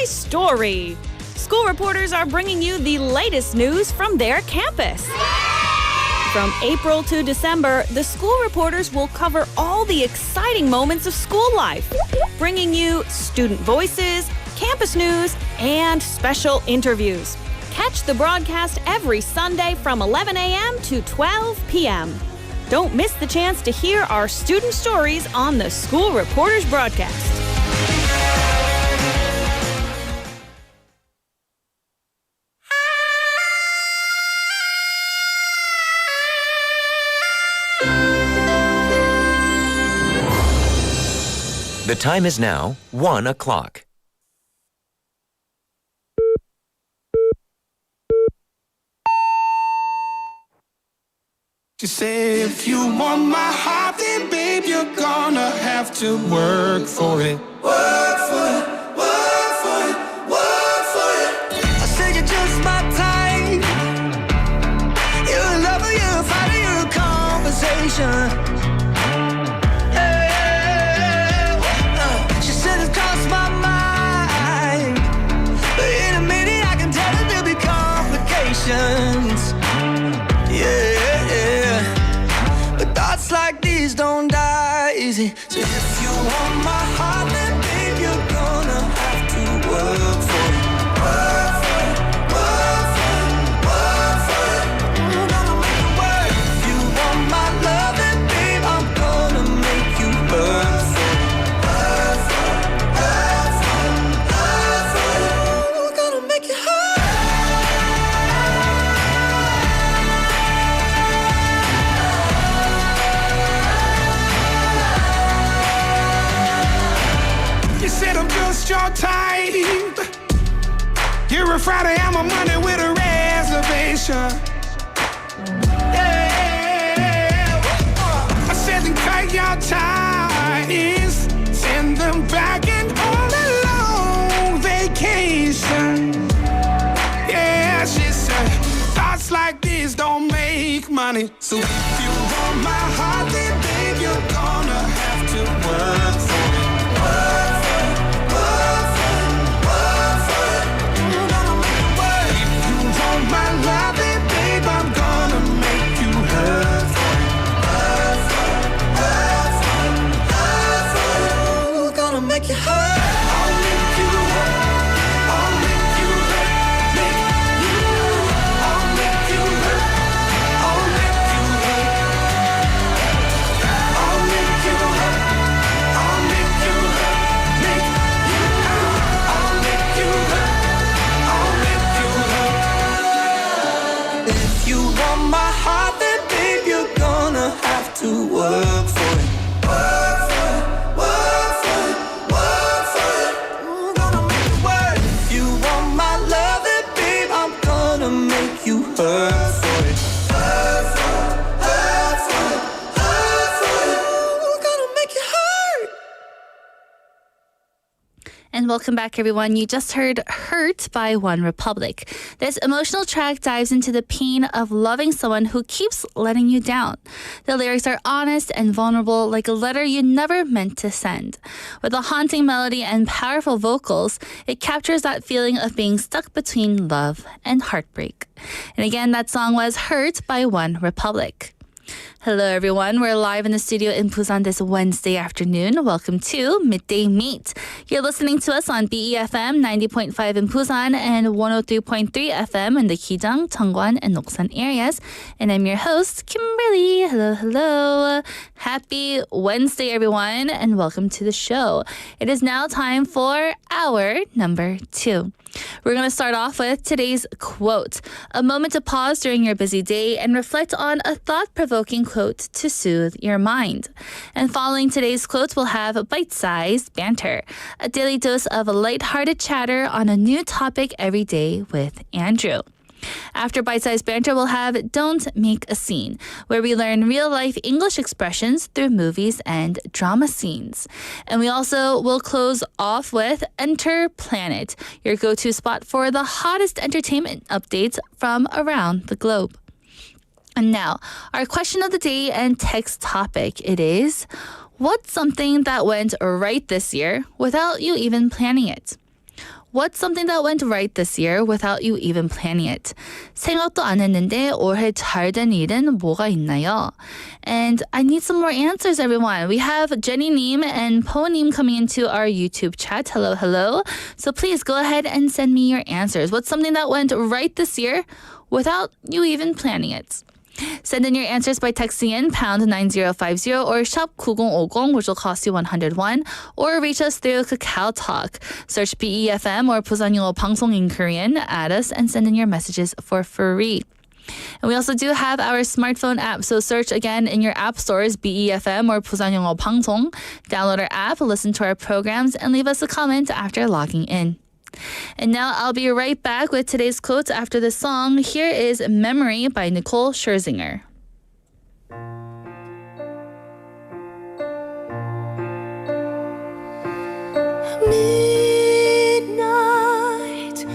My story. School reporters are bringing you the latest news from their campus. From April to December, the school reporters will cover all the exciting moments of school life, bringing you student voices, campus news, and special interviews. Catch the broadcast every Sunday from 11 a.m. to 12 p.m. Don't miss the chance to hear our student stories on the School Reporters broadcast. The time is now 1 o'clock. She said, if you want my heart, then babe, you're gonna have to work for it. Work for it, work for it, work for it. I said you're just my type. You're a lover, you're a fighter, you're a conversation. She said it crossed my mind, but in a minute I can tell that there'll be complications. Yeah, but thoughts like these don't die easy. So if you want my heart, then babe, you're gonna have to work for it. Work for it, work for it, work for it. I'm gonna make it work. If you want my love, then babe, I'm gonna make you work for it. Work for it, work for it, work for it. We're gonna make it hurt. You said I'm just your type. You're a Friday, I'm a Monday with a reservation. Yeah. I said then cut your ties, send them back and on a long vacation. Yeah, she said thoughts like this don't make money. So if you want my heart, then babe, you're gonna have to work for it. Work for it, work for it, work for it. I'm gonna make it work. If you want my love, then babe, I'm gonna make you hurt for it. Hurt for it, hurt for it, hurt for it. We're gonna make you hurt. I'll make you hurt. I'll make you hurt. Make you hurt. I'll make you hurt. I'll make you hurt. I'll make you hurt. I'll make you hurt. Make you hurt. I'll make you hurt. I'll make you hurt. If you want my heart, then babe, you're gonna have to work for it. Work for it, work for it, work for it. I'm gonna make it work. If you want my love, then babe, I'm gonna make you hurt for it. Hurt for it, hurt for it, hurt for it. We're gonna make it hurt. And welcome back, everyone. You just heard Hurt by One Republic. This emotional track dives into the pain of loving someone who keeps letting you down. The lyrics are honest and vulnerable, like a letter you never meant to send. With a haunting melody and powerful vocals, it captures that feeling of being stuck between love and heartbreak. And again, that song was Hurt by One Republic. Hello, everyone. We're live in the studio in Busan this Wednesday afternoon. Welcome to Midday Mate. You're listening to us on BEFM 90.5 in Busan and 103.3 FM in the Gijang, Cheongwan, and Noksan areas. And I'm your host, Kimberly. Hello, hello. Happy Wednesday, everyone, and welcome to the show. It is now time for hour number 2. We're going to start off with today's quote, a moment to pause during your busy day and reflect on a thought-provoking quote to soothe your mind. And following today's quote, we'll have bite-sized banter, a daily dose of lighthearted chatter on a new topic every day with Andrew. After bite-sized banter, we'll have Don't Make a Scene, where we learn real-life English expressions through movies and drama scenes. And we also will close off with Enter Planet, your go-to spot for the hottest entertainment updates from around the globe. And now, our question of the day and text topic, it is, what's something that went right this year without you even planning it? What's something that went right this year without you even planning it? 생각도 안 했는데 올해 잘된 일은 뭐가 있나요? And I need some more answers, everyone. We have Jenny Neem and Po Neem coming into our YouTube chat. Hello, hello. So please go ahead and send me your answers. What's something that went right this year without you even planning it? Send in your answers by texting in pound 9050 or shop 9050, which will cost you 101, or reach us through Kakao Talk. Search BEFM or 부산영어방송 in Korean, add us, and send in your messages for free. And we also do have our smartphone app, so search again in your app stores BEFM or 부산영어방송. Download our app, listen to our programs, and leave us a comment after logging in. And now I'll be right back with today's quotes after the song. Here is Memory by Nicole Scherzinger. Midnight,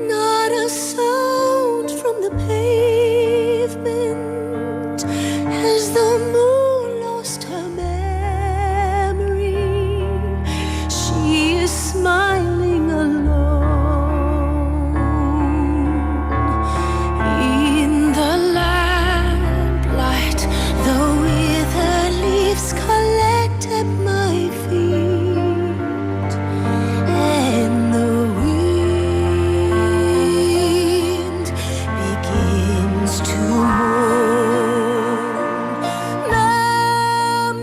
not a sound from the pavement as the moon lost her memory. She is smiling alone in the lamplight. The withered leaves collect at my feet, and the wind begins to mourn. Memory,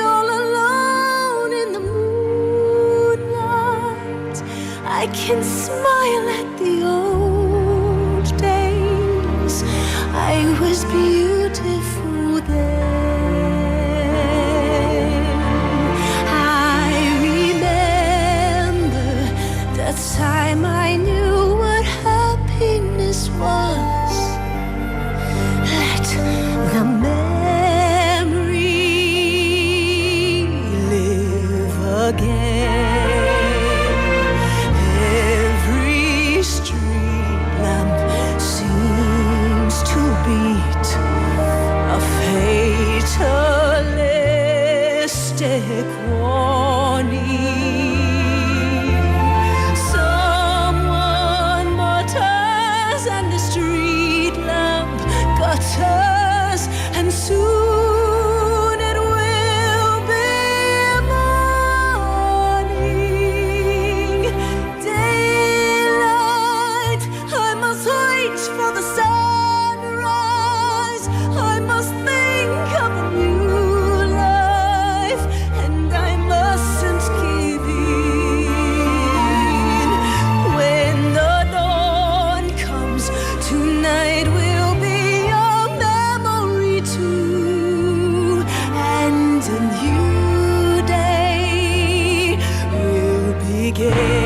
all alone in the moonlight, I can smile at the old days. I was beautiful then. I remember the time I knew what happiness was. Let the memory live again. Every street lamp seems to beat a fatalistic warning. Someone mutters and the street lamp gutters, and soon it will be morning. Daylight, I must wait for the sunrise. I must think of a new life, and I mustn't give in. When the dawn comes, tonight will be a memory too, and a new day will begin.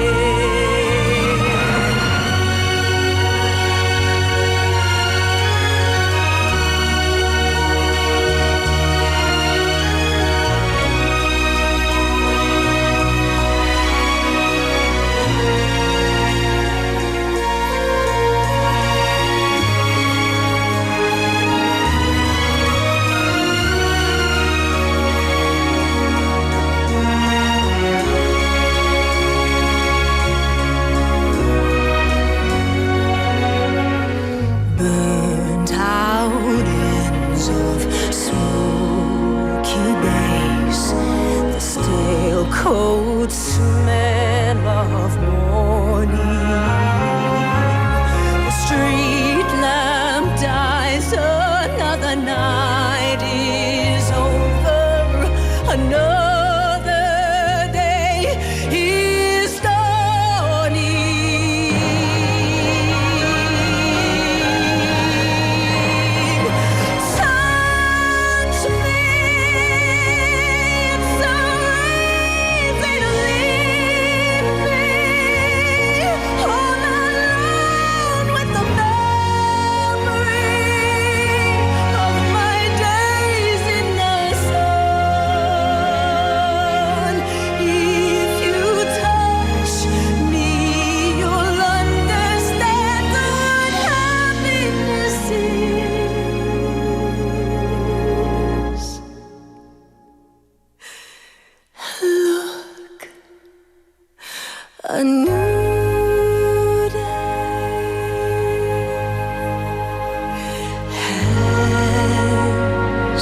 Burnt out ends of smoky days, the stale cold smell of morning. The street lamp dies, another night is over, another day is dawning. Touch me, it's so easy to leave.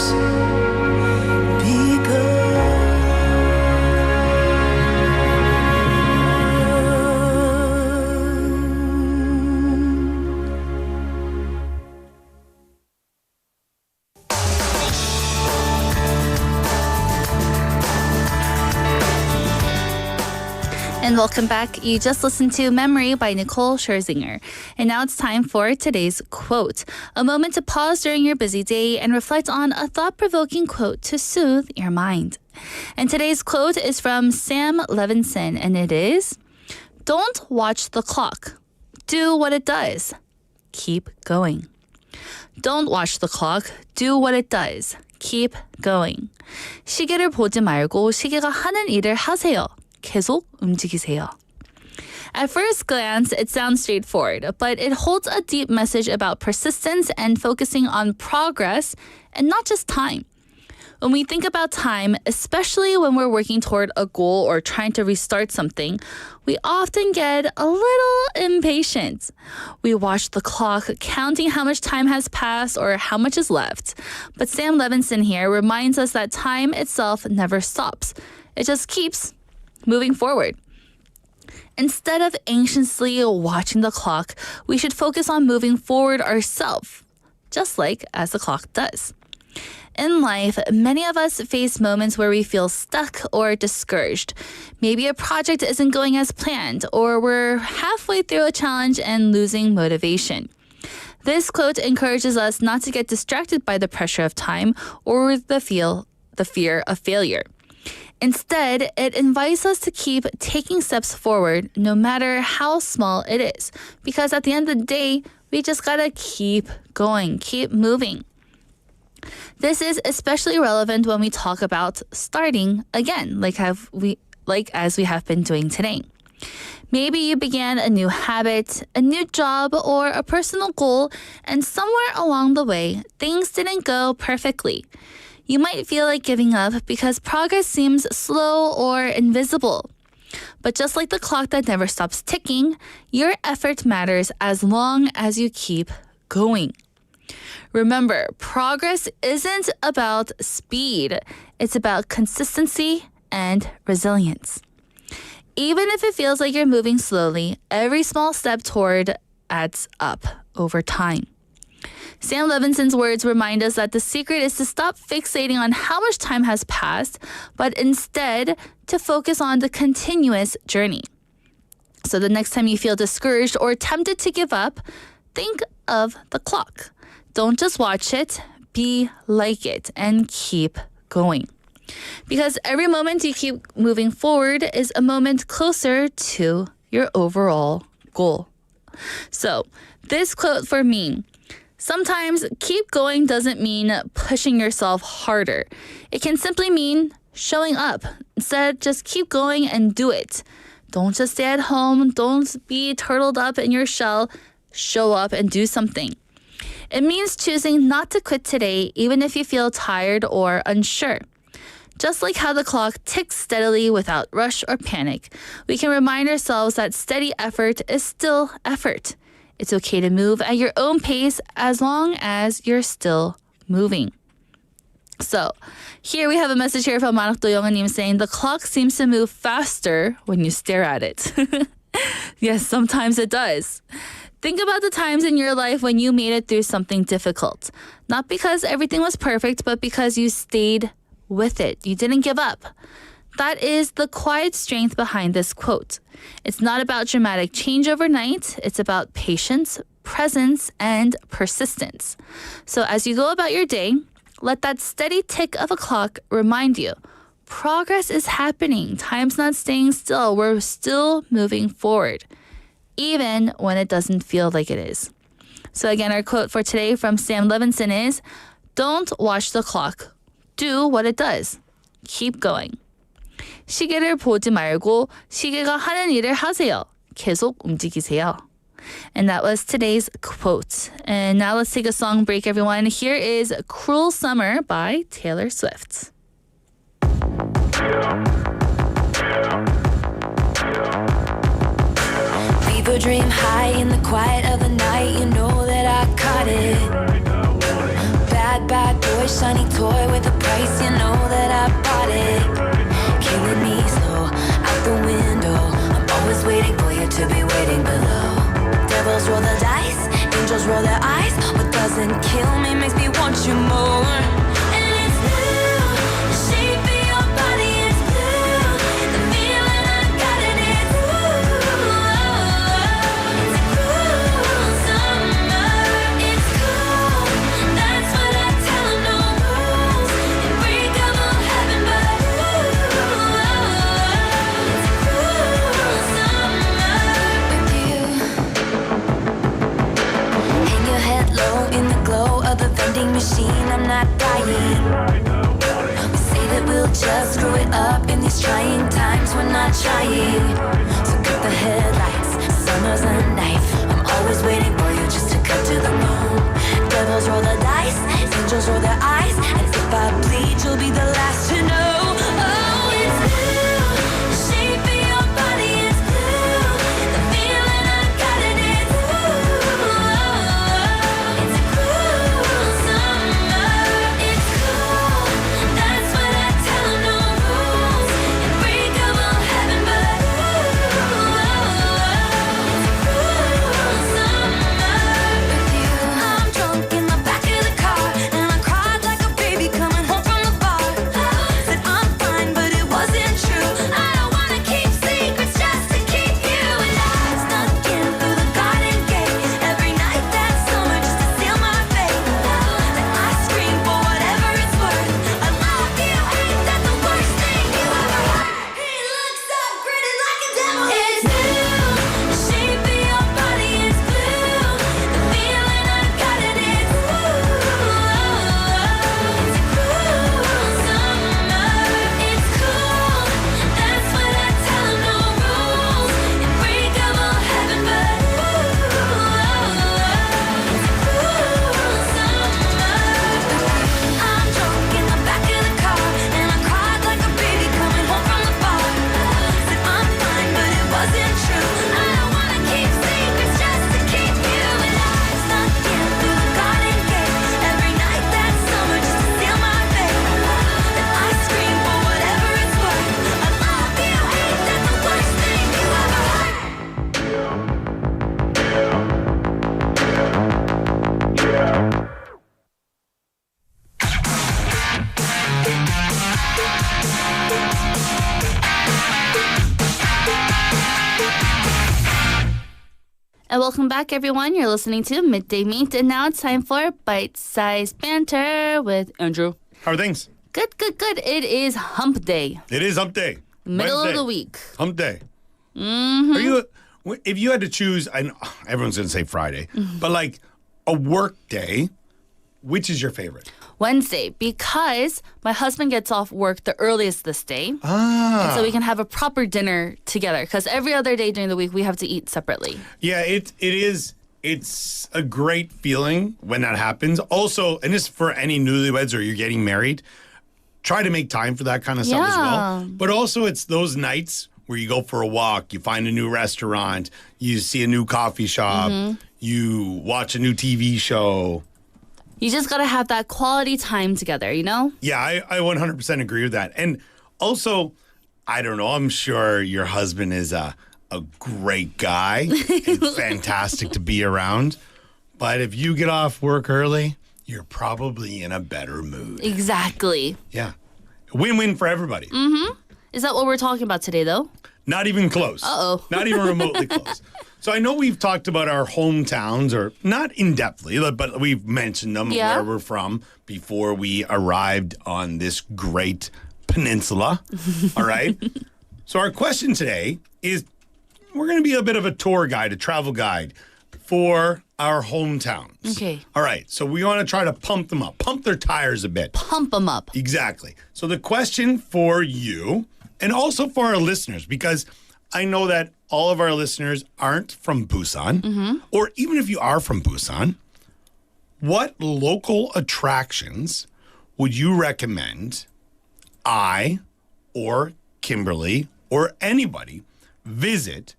yours. Be good. And welcome back. You just listened to Memory by Nicole Scherzinger. And now it's time for today's quote. A moment to pause during your busy day and reflect on a thought-provoking quote to soothe your mind. And today's quote is from Sam Levinson, and it is, "Don't watch the clock. Do what it does. Keep going." Don't watch the clock. Do what it does. Keep going. 시계를 보지 말고 시계가 하는 일을 하세요. 계속 움직이세요. At first glance, it sounds straightforward, but it holds a deep message about persistence and focusing on progress and not just time. When we think about time, especially when we're working toward a goal or trying to restart something, we often get a little impatient. We watch the clock, counting how much time has passed or how much is left. But Sam Levinson here reminds us that time itself never stops. It just keeps moving forward. Instead of anxiously watching the clock, we should focus on moving forward ourselves, just like as the clock does. In life, many of us face moments where we feel stuck or discouraged. Maybe a project isn't going as planned, or we're halfway through a challenge and losing motivation. This quote encourages us not to get distracted by the pressure of time or the fear of failure. Instead, it invites us to keep taking steps forward no matter how small it is. Because at the end of the day, we just gotta keep going, keep moving. This is especially relevant when we talk about starting again, as we have been doing today. Maybe you began a new habit, a new job, or a personal goal, and somewhere along the way, things didn't go perfectly. You might feel like giving up because progress seems slow or invisible. But just like the clock that never stops ticking, your effort matters as long as you keep going. Remember, progress isn't about speed. It's about consistency and resilience. Even if it feels like you're moving slowly, every small step toward adds up over time. Sam Levinson's words remind us that the secret is to stop fixating on how much time has passed, but instead to focus on the continuous journey. So the next time you feel discouraged or tempted to give up, think of the clock. Don't just watch it, be like it, and keep going. Because every moment you keep moving forward is a moment closer to your overall goal. So this quote for me, sometimes keep going doesn't mean pushing yourself harder. It can simply mean showing up. Instead, just keep going and do it. Don't just stay at home. Don't be turtled up in your shell. Show up and do something. It means choosing not to quit today, even if you feel tired or unsure. Just like how the clock ticks steadily without rush or panic, we can remind ourselves that steady effort is still effort. It's okay to move at your own pace as long as you're still moving. So, here we have a message here from Manakdo Youngnim saying the clock seems to move faster when you stare at it. Yes, sometimes it does. Think about the times in your life when you made it through something difficult. Not because everything was perfect, but because you stayed with it. You didn't give up. That is the quiet strength behind this quote. It's not about dramatic change overnight. It's about patience, presence, and persistence. So as you go about your day, let that steady tick of a clock remind you, progress is happening. Time's not staying still. We're still moving forward, even when it doesn't feel like it is. So again, our quote for today from Sam Levinson is, don't watch the clock. Do what it does. Keep going. 시계를 보지 말고 시계가 하는 일을 하세요. 계속 움직이세요. And that was today's quote. And now let's take a song break, everyone. Here is Cruel Summer by Taylor Swift. Fever dream high in the quiet of the night. You know that I caught it. Bad bad boy, shiny toy with a price, you know that I bought it. Killing me slow, out the window. I'm always waiting for you to be waiting below. Devils roll the dice, angels roll their eyes. What doesn't kill me makes me want you more. And it's blue, the shape of your body is blue. The feeling I got in it, it's a cruel summer. It's cool, that's what I tell 'em, no rules. Unbreakable heaven, but it's a cruel summer with you. Hang your head low in the glow of the vending machine. I'm not dying. We say that we'll just screw it up in these trying times. We're not trying. So cut the headlights. Summer's a knife. I'm always waiting for you just to cut to the bone. Devils roll the dice. Angels roll their eyes. And if I bleed, you'll be the last to know. Oh, it's blue. The shape of your body is blue. The feeling I got in it, it's a cruel summer. It's cool, that's what I tell 'em, no rules. Unbreakable heaven, but it's a cruel summer with you. I'm drunk in the back of the car, and I cried like a baby coming home from the bar. Said I'm fine, but it wasn't true. I don't wanna keep secrets just to keep you. And I snuck in through the garden gate every night that summer just to seal my fate. Then I scream for whatever it's worth. I love you, ain't that the worst thing you ever heard? He looks so gritty like a devil. It's blue, the shape of your body is blue. The feeling I got in it, it's a cruel summer. It's cool, that's what I tell 'em, no rules. Unbreakable heaven, but it's a cruel summer. I'm drunk in the back of the car, and I cried like a baby coming home from the bar. Said I'm fine, but it wasn't true. I don't wanna keep secrets just to keep you. And I snuck in through the garden gate every night that summer just to seal my fate. Then I scream for whatever it's worth. I love you, ain't that the worst thing you ever heard? And welcome back, everyone. You're listening to Midday Mate, and now it's time for bite-sized banter with Andrew. How are things? Good, good, good. It is hump day, It is hump day. middle Wednesday. of the week. Hump day. Mm-hmm. Are you? If you had to choose, I know everyone's going to say Friday, but like a work day, which is your favorite? Wednesday, because my husband gets off work the earliest this day. And so we can have a proper dinner together, because every other day during the week we have to eat separately. Yeah, it is. It's a great feeling when that happens. Also, and this is for any newlyweds or you're getting married, try to make time for that kind of stuff as well. But also, it's those nights where you go for a walk, you find a new restaurant, you see a new coffee shop, you watch a new TV show. You just got to have that quality time together, you know? Yeah, I 100% agree with that. And also, I don't know, I'm sure your husband is a great guy and fantastic to be around. But if you get off work early, you're probably in a better mood. Exactly. Yeah. Win-win for everybody. Is that what we're talking about today, though? Not even close. Uh-oh. Not even remotely close. So I know we've talked about our hometowns, or not in-depthly, but we've mentioned them, Yeah. where we're from, before we arrived on this great peninsula. All right? So our question today is, we're going to be a bit of a tour guide, a travel guide for our hometowns. Okay. All right. So we want to try to pump them up, pump their tires a bit. Pump them up. Exactly. So the question for you, and also for our listeners, because I know that all of our listeners aren't from Busan, or even if you are from Busan, what local attractions would you recommend I or Kimberly or anybody visit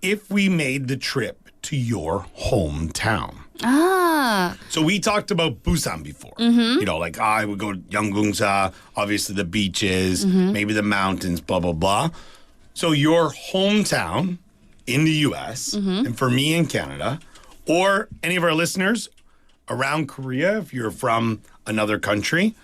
if we made the trip to your hometown? Ah. So we talked about Busan before. You know, like I would go to Yeonggungsa, obviously the beaches, maybe the mountains, blah, blah, blah. So your hometown in the U.S., and for me in Canada, or any of our listeners around Korea, if you're from another country,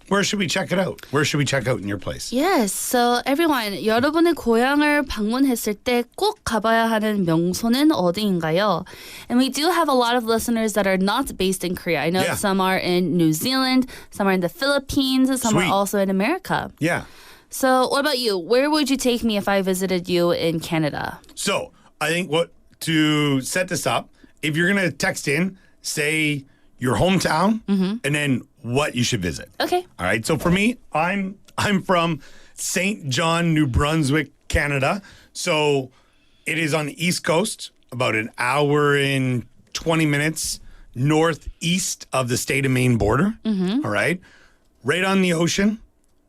where should we check it out? Where should we check out in your place? Yes, so everyone, 여러분의 고향을 방문했을 때 꼭 가봐야 하는 명소는 어디인가요? And we do have a lot of listeners that are not based in Korea. I know Yeah. some are in New Zealand, some are in the Philippines, some Sweet. are also in America. Yeah. So what about you? Where would you take me if I visited you in Canada? So I think to set this up, if you're going to text in, say your hometown and then what you should visit. Okay. All right. So for me, I'm from St. John, New Brunswick, Canada. So it is on the East Coast, about an hour and 20 minutes northeast of the state of Maine border. All right. Right on the ocean.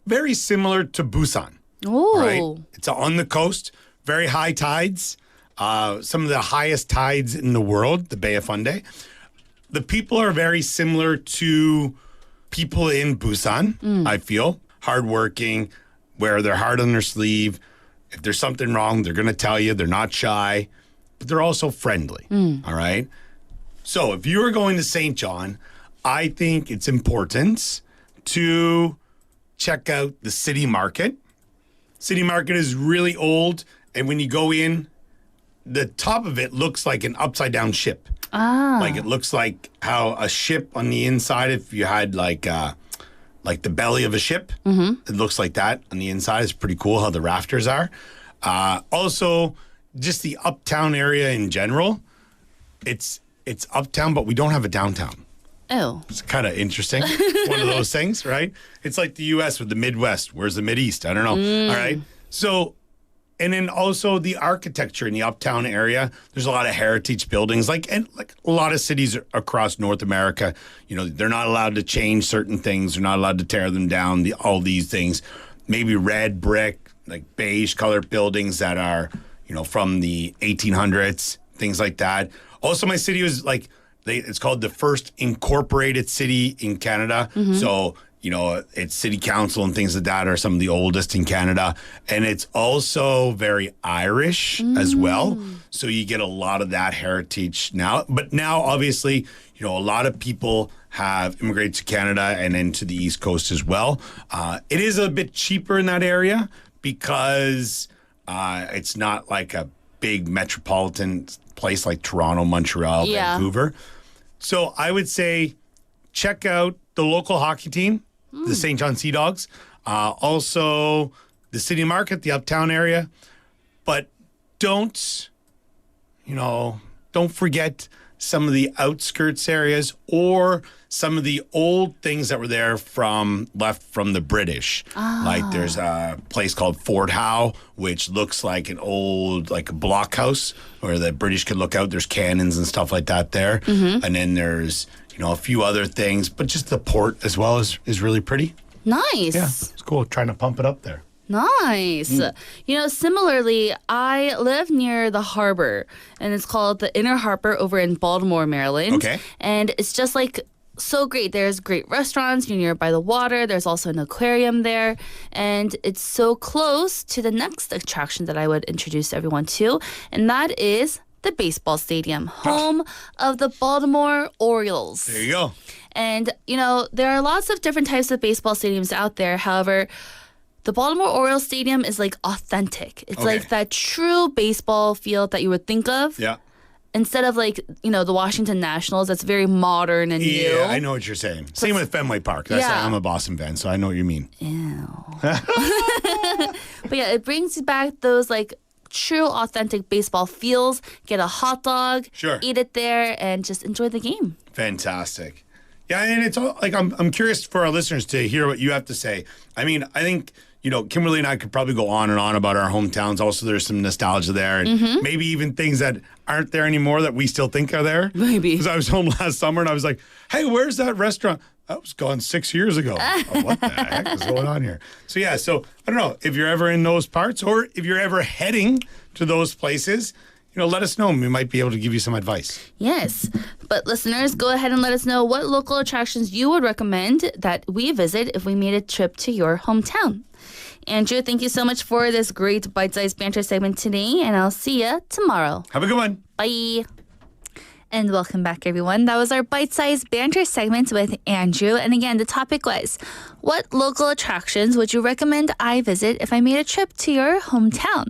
Very similar to Busan. Oh. Right. It's on the coast. Very high tides. Some of the highest tides in the world, the Bay of Fundy. The people are very similar to people in Busan, I feel. Hardworking, wear their heart on their sleeve. If there's something wrong, they're going to tell you. They're not shy, but they're also friendly. All right? So if you are going to St. John, I think it's important to check out the city market. City market is really old, and when you go in, the top of it looks like an upside down ship. Like it looks like how a ship on the inside, if you had like the belly of a ship, it looks like that on the inside. It's pretty cool how the rafters are. Also, just the uptown area in general. It's uptown, but we don't have a downtown. Oh. It's kind of interesting. One of those things, right? It's like the U.S. with the Midwest. Where's the Mideast? I don't know. All right. So, and then also the architecture in the uptown area. There's a lot of heritage buildings, like a lot of cities across North America. You know, they're not allowed to change certain things. They're not allowed to tear them down. All these things, maybe red brick, like beige colored buildings that are, you know, from the 1800s, things like that. Also, my city was like. It's called the first incorporated city in Canada. So, you know, it's city council and things like that are some of the oldest in Canada. And it's also very Irish as well. So you get a lot of that heritage now. But now, obviously, you know, a lot of people have immigrated to Canada and then to the East Coast as well. It is a bit cheaper in that area because it's not like a big metropolitan place like Toronto, Montreal, Vancouver. So I would say check out the local hockey team, the St. John Sea Dogs, also the city market, the uptown area. But don't forget some of the outskirts areas or some of the old things that were there left from the British. Like there's a place called Fort Howe, which looks like an old, like a blockhouse where the British could look out. There's cannons and stuff like that there. And then there's, you know, a few other things, but just the port as well is really pretty. Nice. Yeah, it's cool trying to pump it up there. Nice. You know, similarly, I live near the harbor, and it's called the Inner Harbor over in Baltimore, Maryland. Okay. And it's just like so great. There's great restaurants. You're near by the water. There's also an aquarium there. And it's so close to the next attraction that I would introduce everyone to, and that is the baseball stadium, home of the Baltimore Orioles. There you go. And, you know, there are lots of different types of baseball stadiums out there. However, the Baltimore Orioles Stadium is like authentic. It's like that true baseball field that you would think of. Yeah. Instead of like, you know, the Washington Nationals, that's very modern and new. Yeah, I know what you're saying. Same with Fenway Park. I'm a Boston fan, so I know what you mean. Ew. But yeah, it brings back those like true authentic baseball feels. Get a hot dog, eat it there, and just enjoy the game. Fantastic. Yeah, and it's all like I'm curious for our listeners to hear what you have to say. I mean, I think, you know, Kimberly and I could probably go on and on about our hometowns. Also, there's some nostalgia there, and maybe even things that aren't there anymore that we still think are there. Maybe. Because I was home last summer and I was like, hey, where's that restaurant? That was gone 6 years ago. Oh, what the heck is going on here? So, yeah, so I don't know if you're ever in those parts or if you're ever heading to those places, let us know. We might be able to give you some advice. Yes. But listeners, go ahead and let us know what local attractions you would recommend that we visit if we made a trip to your hometown. Andrew, thank you so much for this great bite-sized banter segment today, and I'll see you tomorrow. Have a good one. Bye. And welcome back, everyone. That was our bite-sized banter segment with Andrew. And again, the topic was, what local attractions would you recommend I visit if I made a trip to your hometown?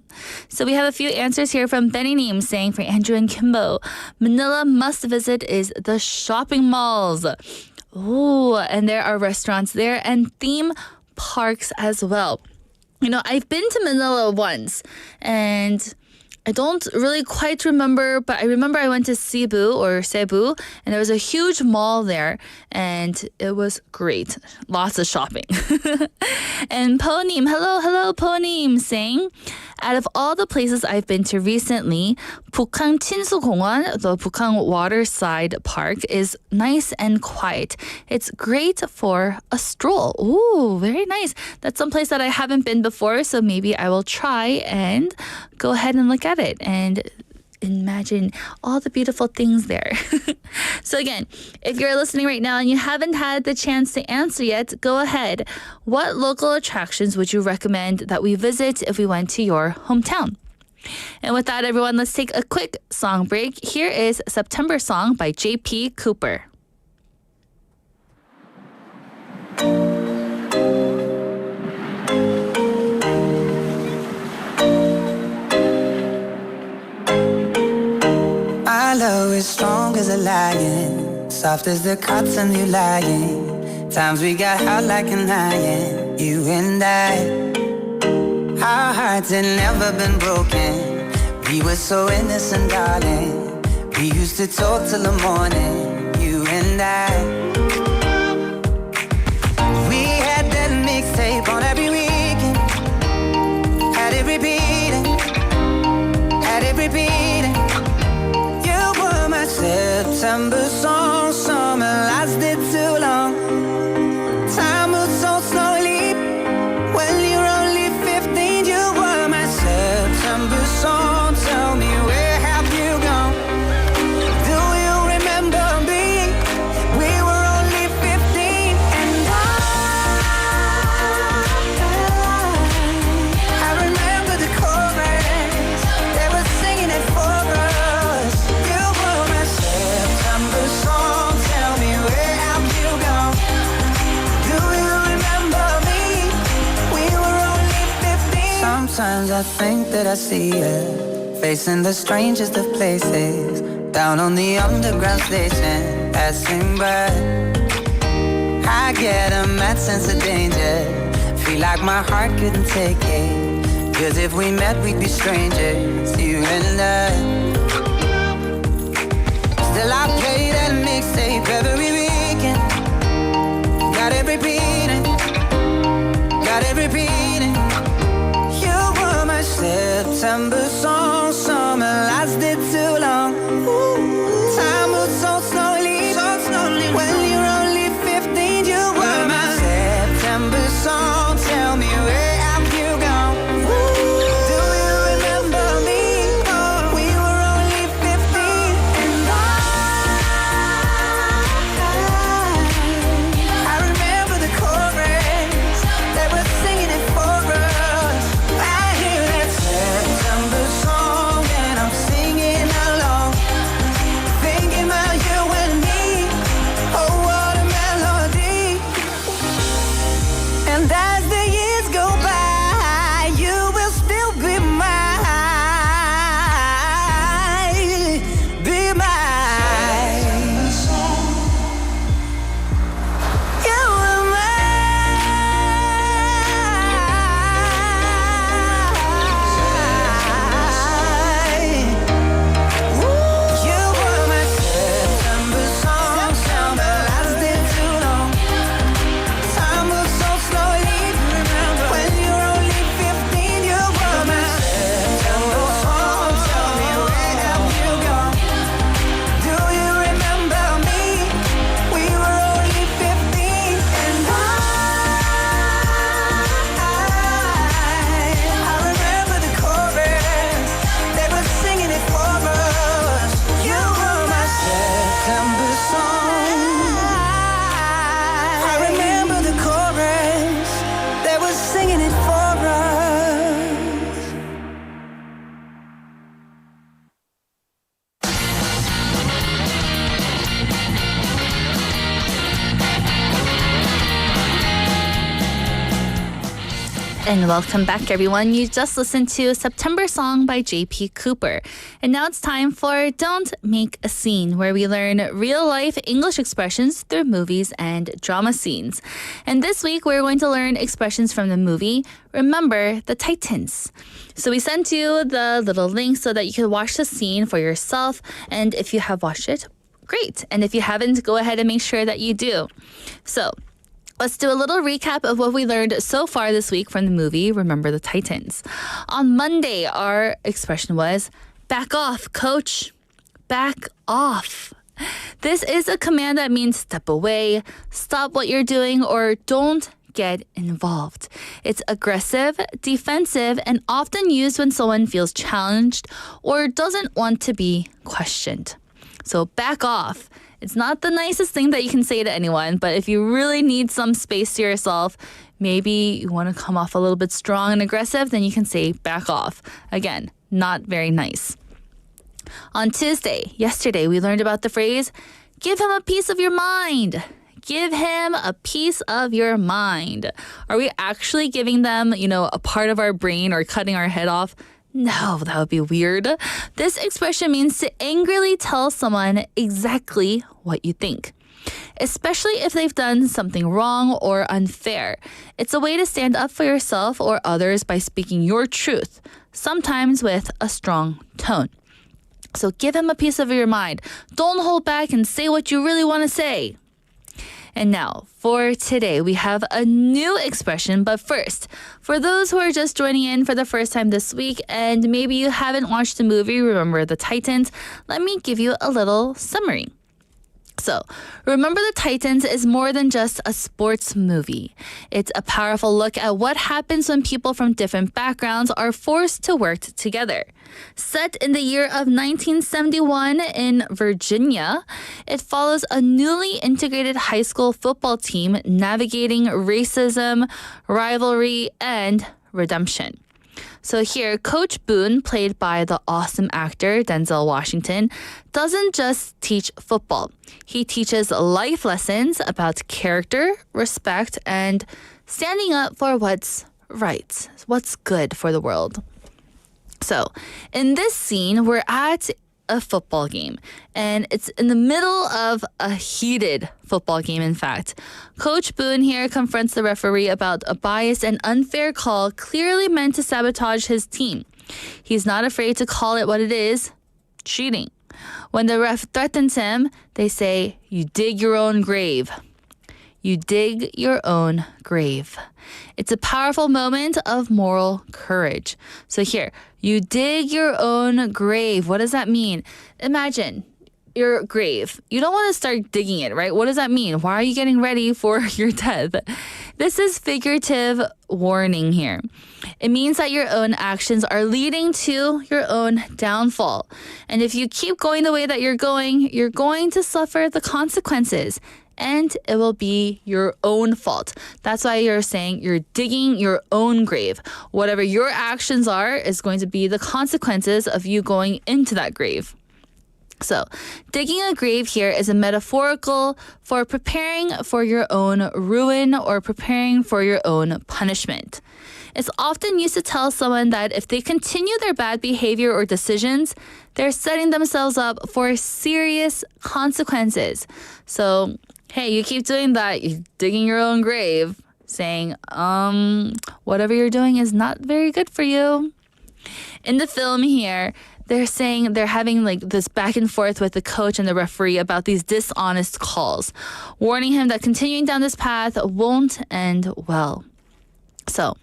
So we have a few answers here from Benny Neem saying for Andrew and Kimbo, Manila must visit is the shopping malls. Ooh, and there are restaurants there and theme parks as well. I've been to Manila once, and I don't really quite remember, but I remember I went to Cebu, and there was a huge mall there, and it was great. Lots of shopping. And Ponim, hello, Ponim, saying, out of all the places I've been to recently, Bukang Chinsu공원, the Bukang Waterside Park, is nice and quiet. It's great for a stroll. Ooh, very nice. That's some place that I haven't been before, so maybe I will try and go ahead and look at it and imagine all the beautiful things there. So again, if you're listening right now and you haven't had the chance to answer yet, go ahead. What local attractions would you recommend that we visit if we went to your hometown? And with that, everyone, let's take a quick song break. Here is September Song by J.P. Cooper. My love is strong as a lion, soft as the cotton you lying. Times we got hot like an iron, you and I. Our hearts had never been broken. We were so innocent, darling. We used to talk till the morning, you and I. We had that mixtape on every weekend. Had it repeating, had it repeating. September song, summer lasted too long. Time moves so slowly. When you're only 15, you were my September song. Tell me, where have you gone? Do you remember me? We were only 15, and I remember the chorus. They were singing it for us. You were my September song. Tell me, where have you gone? Do you remember me? We were only 15. Sometimes I think that I see you facing the strangest of places, down on the underground station, passing by. I get a mad sense of danger, feel like my heart couldn't take it. Cause if we met, we'd be strangers, you and I. Still I play that mixtape every weekend. Got it repeating, got it repeating. You were my September song, summer lasted too long. Time moves so slowly, so slowly. When you're only 15, you were my September song. Tell me, where have you gone? Do you remember me? We were only 15, and I remember the chorus. They were singing it for us. I hear that September song, and I'm singing along, thinking about you and me. Oh, what a melody. And as the years go by, you will still be mine. Be mine. You were mine. You were my September song. Summer lasted too long. Time moves so slowly. And welcome back, everyone. You just listened to September Song by J.P. Cooper. And now it's time for Don't Make a Scene, where we learn real-life English expressions through movies and drama scenes. And this week, we're going to learn expressions from the movie Remember the Titans. So we sent you the little link so that you can watch the scene for yourself. And if you have watched it, great. And if you haven't, go ahead and make sure that you do. So let's do a little recap of what we learned so far this week from the movie Remember the Titans. On Monday, our expression was, back off, coach. Back off. This is a command that means step away, stop what you're doing, or don't get involved. It's aggressive, defensive, and often used when someone feels challenged or doesn't want to be questioned. So back off. It's not the nicest thing that you can say to anyone, but if you really need some space to yourself, maybe you want to come off a little bit strong and aggressive, then you can say back off. Again, not very nice. On Tuesday, yesterday, we learned about the phrase, give him a piece of your mind. Give him a piece of your mind. Are we actually giving them, a part of our brain or cutting our head off? No, that would be weird. This expression means to angrily tell someone exactly what you think, especially if they've done something wrong or unfair. It's a way to stand up for yourself or others by speaking your truth, sometimes with a strong tone. So give him a piece of your mind. Don't hold back and say what you really want to say. And now, for today, we have a new expression. But first, for those who are just joining in for the first time this week, and maybe you haven't watched the movie Remember the Titans, let me give you a little summary. So, Remember the Titans is more than just a sports movie. It's a powerful look at what happens when people from different backgrounds are forced to work together. Set in the year of 1971 in Virginia, it follows a newly integrated high school football team navigating racism, rivalry, and redemption. So here, Coach Boone, played by the awesome actor Denzel Washington, doesn't just teach football. He teaches life lessons about character, respect, and standing up for what's right, what's good for the world. So in this scene, we're at a football game, and it's in the middle of a heated football game, in fact. Coach Boone here confronts the referee about a biased and unfair call clearly meant to sabotage his team. He's not afraid to call it what it is, cheating. When the ref threatens him, they say, "You dig your own grave." You dig your own grave. It's a powerful moment of moral courage. So here, you dig your own grave. What does that mean? Imagine your grave. You don't want to start digging it, right? What does that mean? Why are you getting ready for your death? This is figurative warning here. It means that your own actions are leading to your own downfall. And if you keep going the way that you're going to suffer the consequences. And it will be your own fault. That's why you're saying you're digging your own grave. Whatever your actions are is going to be the consequences of you going into that grave. So, digging a grave here is a metaphorical for preparing for your own ruin or preparing for your own punishment. It's often used to tell someone that if they continue their bad behavior or decisions, they're setting themselves up for serious consequences. So, hey, you keep doing that, you're digging your own grave, saying, whatever you're doing is not very good for you. In the film here, they're saying they're having like this back and forth with the coach and the referee about these dishonest calls, warning him that continuing down this path won't end well. So,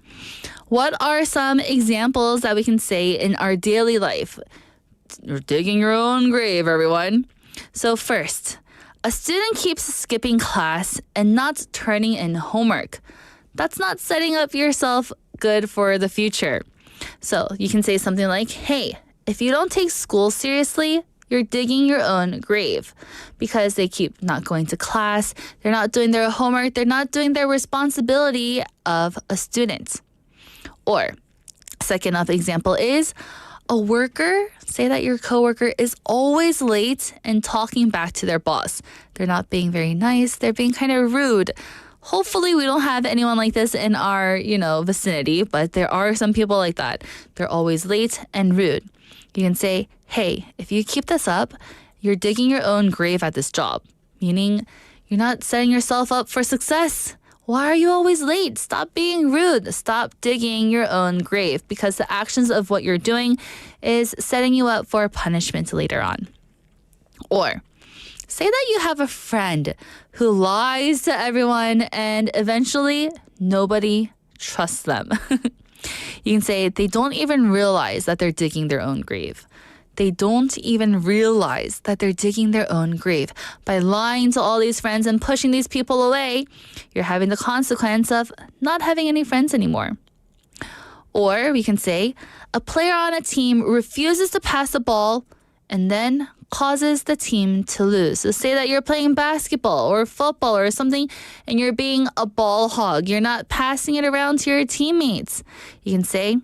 what are some examples that we can say in our daily life? You're digging your own grave, everyone. So first, a student keeps skipping class and not turning in homework. That's not setting up yourself good for the future. So you can say something like, hey, if you don't take school seriously, you're digging your own grave, because they keep not going to class, they're not doing their homework, they're not doing their responsibility of a student. Or, second up example is, a worker, say that your coworker is always late and talking back to their boss. They're not being very nice, they're being kind of rude. Hopefully we don't have anyone like this in our, vicinity, but there are some people like that. They're always late and rude. You can say, hey, if you keep this up, you're digging your own grave at this job, meaning you're not setting yourself up for success. Why are you always late? Stop being rude. Stop digging your own grave, because the actions of what you're doing is setting you up for punishment later on. Or say that you have a friend who lies to everyone and eventually nobody trusts them. You can say they don't even realize that they're digging their own grave. They don't even realize that they're digging their own grave. By lying to all these friends and pushing these people away, you're having the consequence of not having any friends anymore. Or we can say a player on a team refuses to pass the ball and then causes the team to lose. So say that you're playing basketball or football or something and you're being a ball hog. You're not passing it around to your teammates. You can say,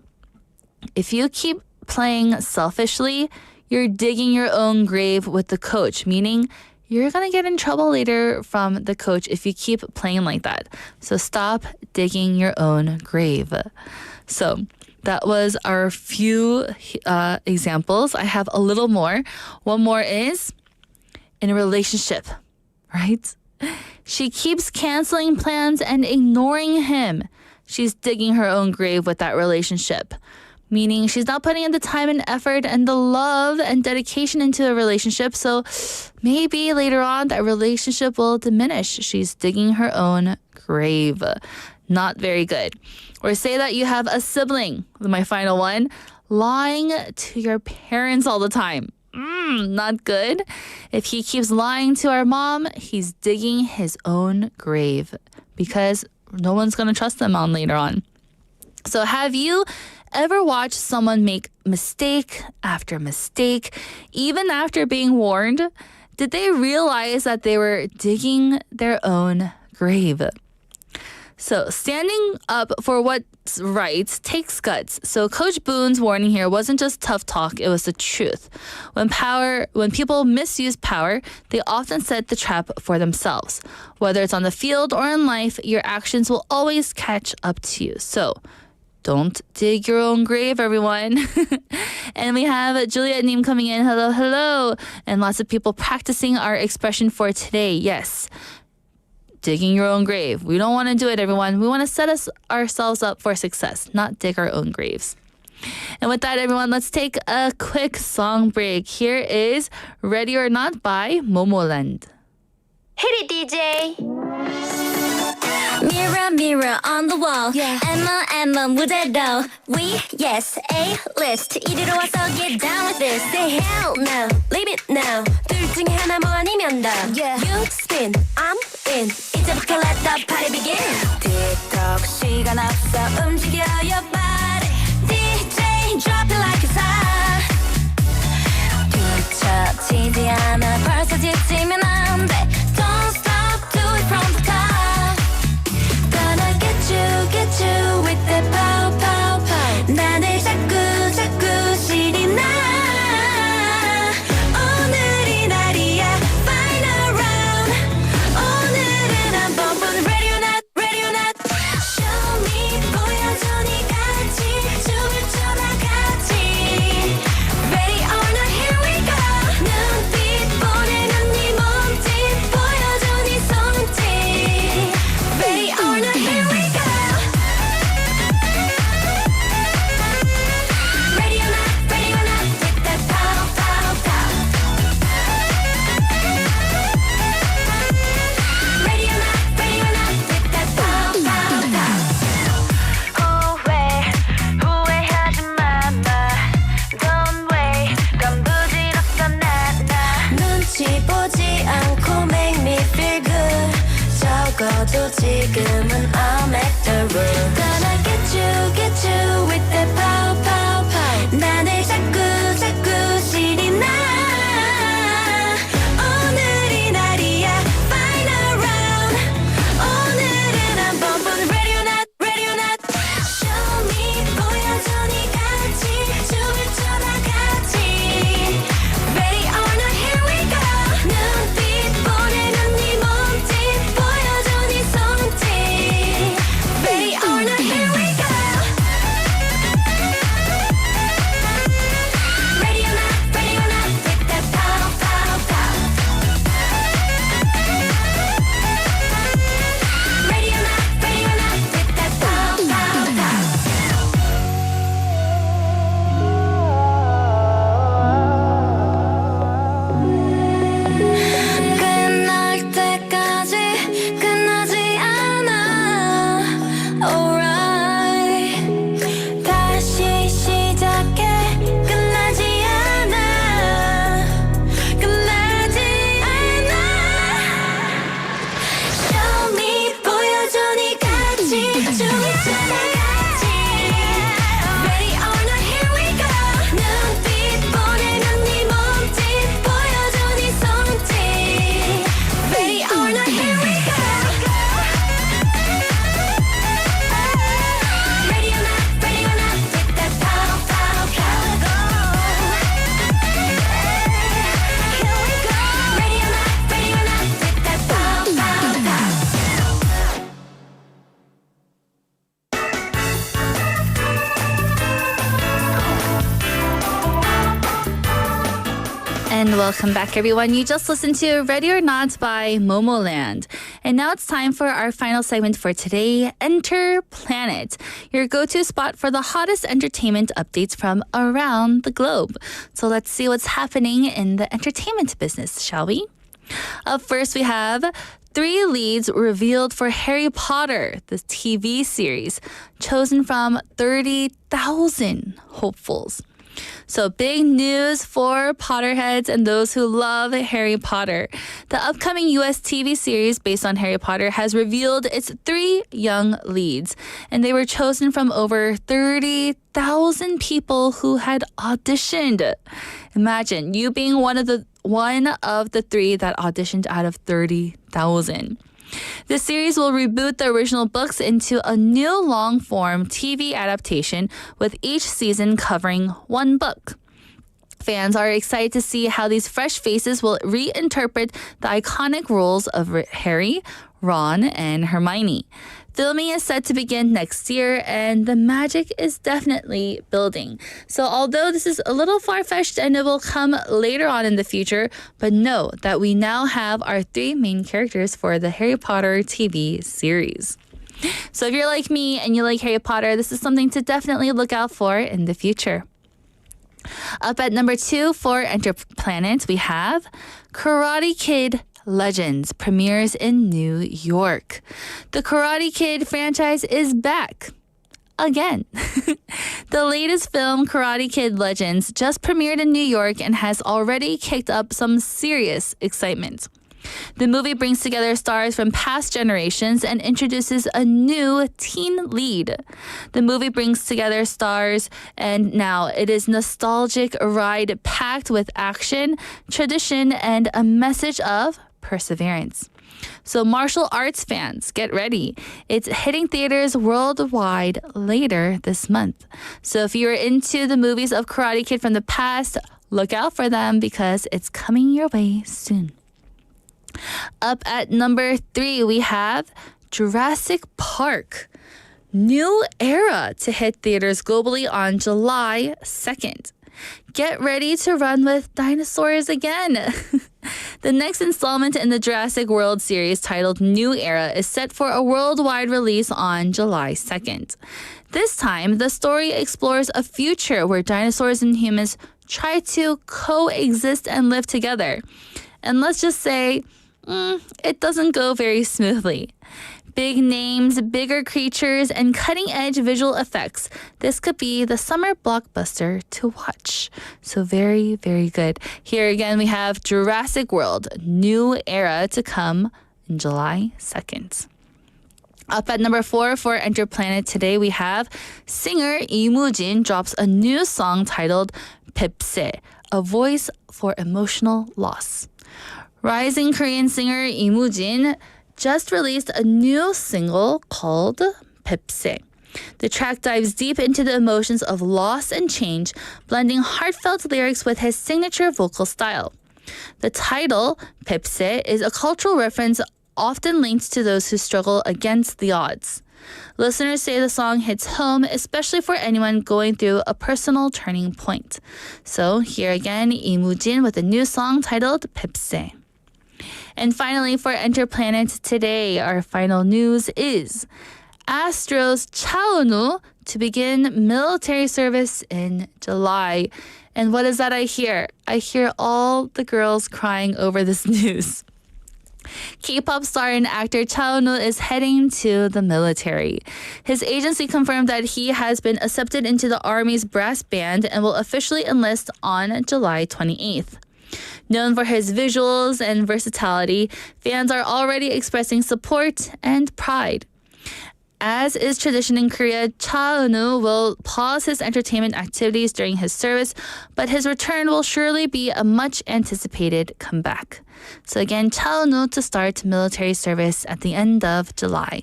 if you keep playing selfishly, you're digging your own grave with the coach, meaning you're going to get in trouble later from the coach if you keep playing like that. So stop digging your own grave. So that was our few examples. I have a little more. One more is in a relationship, right? She keeps canceling plans and ignoring him. She's digging her own grave with that relationship, meaning she's not putting in the time and effort and the love and dedication into a relationship. So maybe later on that relationship will diminish. She's digging her own grave. Not very good. Or say that you have a sibling, my final one, lying to your parents all the time. Not good. If he keeps lying to our mom, he's digging his own grave because no one's going to trust them on later on. So have you ever watched someone make mistake after mistake, even after being warned? Did they realize that they were digging their own grave? So standing up for what's right takes guts. So Coach Boone's warning here wasn't just tough talk, it was the truth. When people misuse power, they often set the trap for themselves. Whether it's on the field or in life, your actions will always catch up to you. So don't dig your own grave, everyone. And we have Juliet Neem coming in. Hello, hello. And lots of people practicing our expression for today. Yes. Digging your own grave. We don't want to do it, everyone. We want to set ourselves up for success, not dig our own graves. And with that, everyone, let's take a quick song break. Here is Ready or Not by Momoland. Hit it, DJ. Mirror, mirror on the wall. Emma, 무대로. We, yes, A-list. 이리로 와서 get down with this. Say hell no, leave it now. 둘 중에 하나 뭐 아니면 더. You spin, I'm in. 이제부터 let the party begin. detox 시간 없어 움직여 your body. DJ drop it like it's hot. 뒤처지지 않아 벌써 지치면 안 돼. Don't stop, do it from the top. Gonna get you with that pow, pow, pow. 나를 자꾸 신이 나. 오늘이 날이야, final round. 오늘은 한 번뿐 ready or not, ready or not. Show me, 보여줘 네가 And welcome back, everyone. You just listened to Ready or Not by Momoland. And now it's time for our final segment for today, Enter Planet, your go-to spot for the hottest entertainment updates from around the globe. So let's see what's happening in the entertainment business, shall we? Up first, we have 3 leads revealed for Harry Potter, the TV series, chosen from 30,000 hopefuls. So big news for Potterheads and those who love Harry Potter. The upcoming US TV series based on Harry Potter has revealed its 3 young leads, and they were chosen from over 30,000 people who had auditioned. Imagine you being one of the 3 that auditioned out of 30,000. The series will reboot the original books into a new long-form TV adaptation, with each season covering 1 book. Fans are excited to see how these fresh faces will reinterpret the iconic roles of Harry, Ron, and Hermione. Filming is set to begin next year, and the magic is definitely building. So although this is a little far-fetched and it will come later on in the future, but know that we now have our 3 main characters for the Harry Potter TV series. So if you're like me and you like Harry Potter, this is something to definitely look out for in the future. Up at number 2 for Enter Planet, we have Karate Kid Legends premieres in New York. The Karate Kid franchise is back again. The latest film, Karate Kid Legends, just premiered in New York and has already kicked up some serious excitement. The movie brings together stars from past generations and introduces a new teen lead. The movie brings together stars, and now it is nostalgic ride packed with action, tradition, and a message of perseverance. So martial arts fans, get ready. It's hitting theaters worldwide later this month. So if you're into the movies of Karate Kid from the past, look out for them because it's coming your way soon. Up at number 3, we have Jurassic Park. New era to hit theaters globally on July 2nd. Get ready to run with dinosaurs again. The next installment in the Jurassic World series, titled New Era, is set for a worldwide release on July 2nd. This time, the story explores a future where dinosaurs and humans try to coexist and live together. And let's just say, it doesn't go very smoothly. Big names, bigger creatures, and cutting-edge visual effects. This could be the summer blockbuster to watch. So very, very good. Here again, we have Jurassic World, New Era to come on July 2nd. Up at number 4 for Enter Planet today, we have singer Lee Moo-jin drops a new song titled Pepse, a voice for emotional loss. Rising Korean singer Lee Moo-jin just released a new single called Pepse. The track dives deep into the emotions of loss and change, blending heartfelt lyrics with his signature vocal style. The title, Pepse, is a cultural reference often linked to those who struggle against the odds. Listeners say the song hits home, especially for anyone going through a personal turning point. So here again, Lee Moo-jin with a new song titled Pepse. And finally, for Enter Planet today, our final news is Astros Cha Eun-woo to begin military service in July. And what is that I hear? I hear all the girls crying over this news. K-pop star and actor Cha Eun-woo is heading to the military. His agency confirmed that he has been accepted into the Army's brass band and will officially enlist on July 28th. Known for his visuals and versatility, fans are already expressing support and pride. As is tradition in Korea, Cha Eun-woo will pause his entertainment activities during his service, but his return will surely be a much-anticipated comeback. So again, Cha Eun-woo to start military service at the end of July.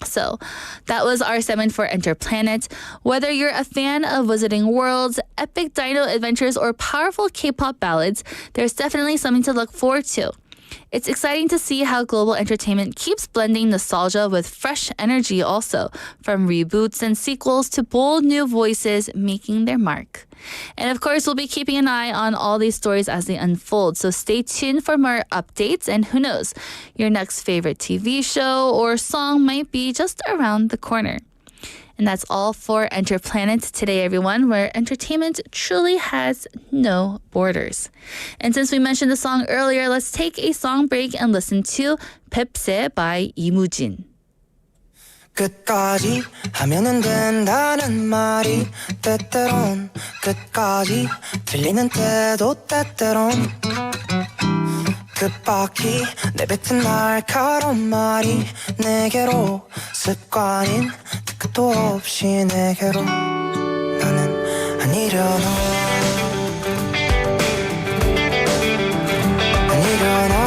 So that was our segment for Enter Planet. Whether you're a fan of Wizarding Worlds, epic dino adventures, or powerful K-pop ballads, there's definitely something to look forward to. It's exciting to see how global entertainment keeps blending nostalgia with fresh energy also, from reboots and sequels to bold new voices making their mark. And of course, we'll be keeping an eye on all these stories as they unfold, so stay tuned for more updates, and who knows, your next favorite TV show or song might be just around the corner. And that's all for Enter Planet today, everyone, where entertainment truly has no borders. And since we mentioned the song earlier, let's take a song break and listen to 뱁새 by 이무진. 끝까지 하면은 된다는 말이 때때론 끝까지 들리는 때도 때때론 끝바퀴 내뱉은 날카로운 말이 내게로 습관인 끝도 없이 내게로 나는 아니려나 아니려나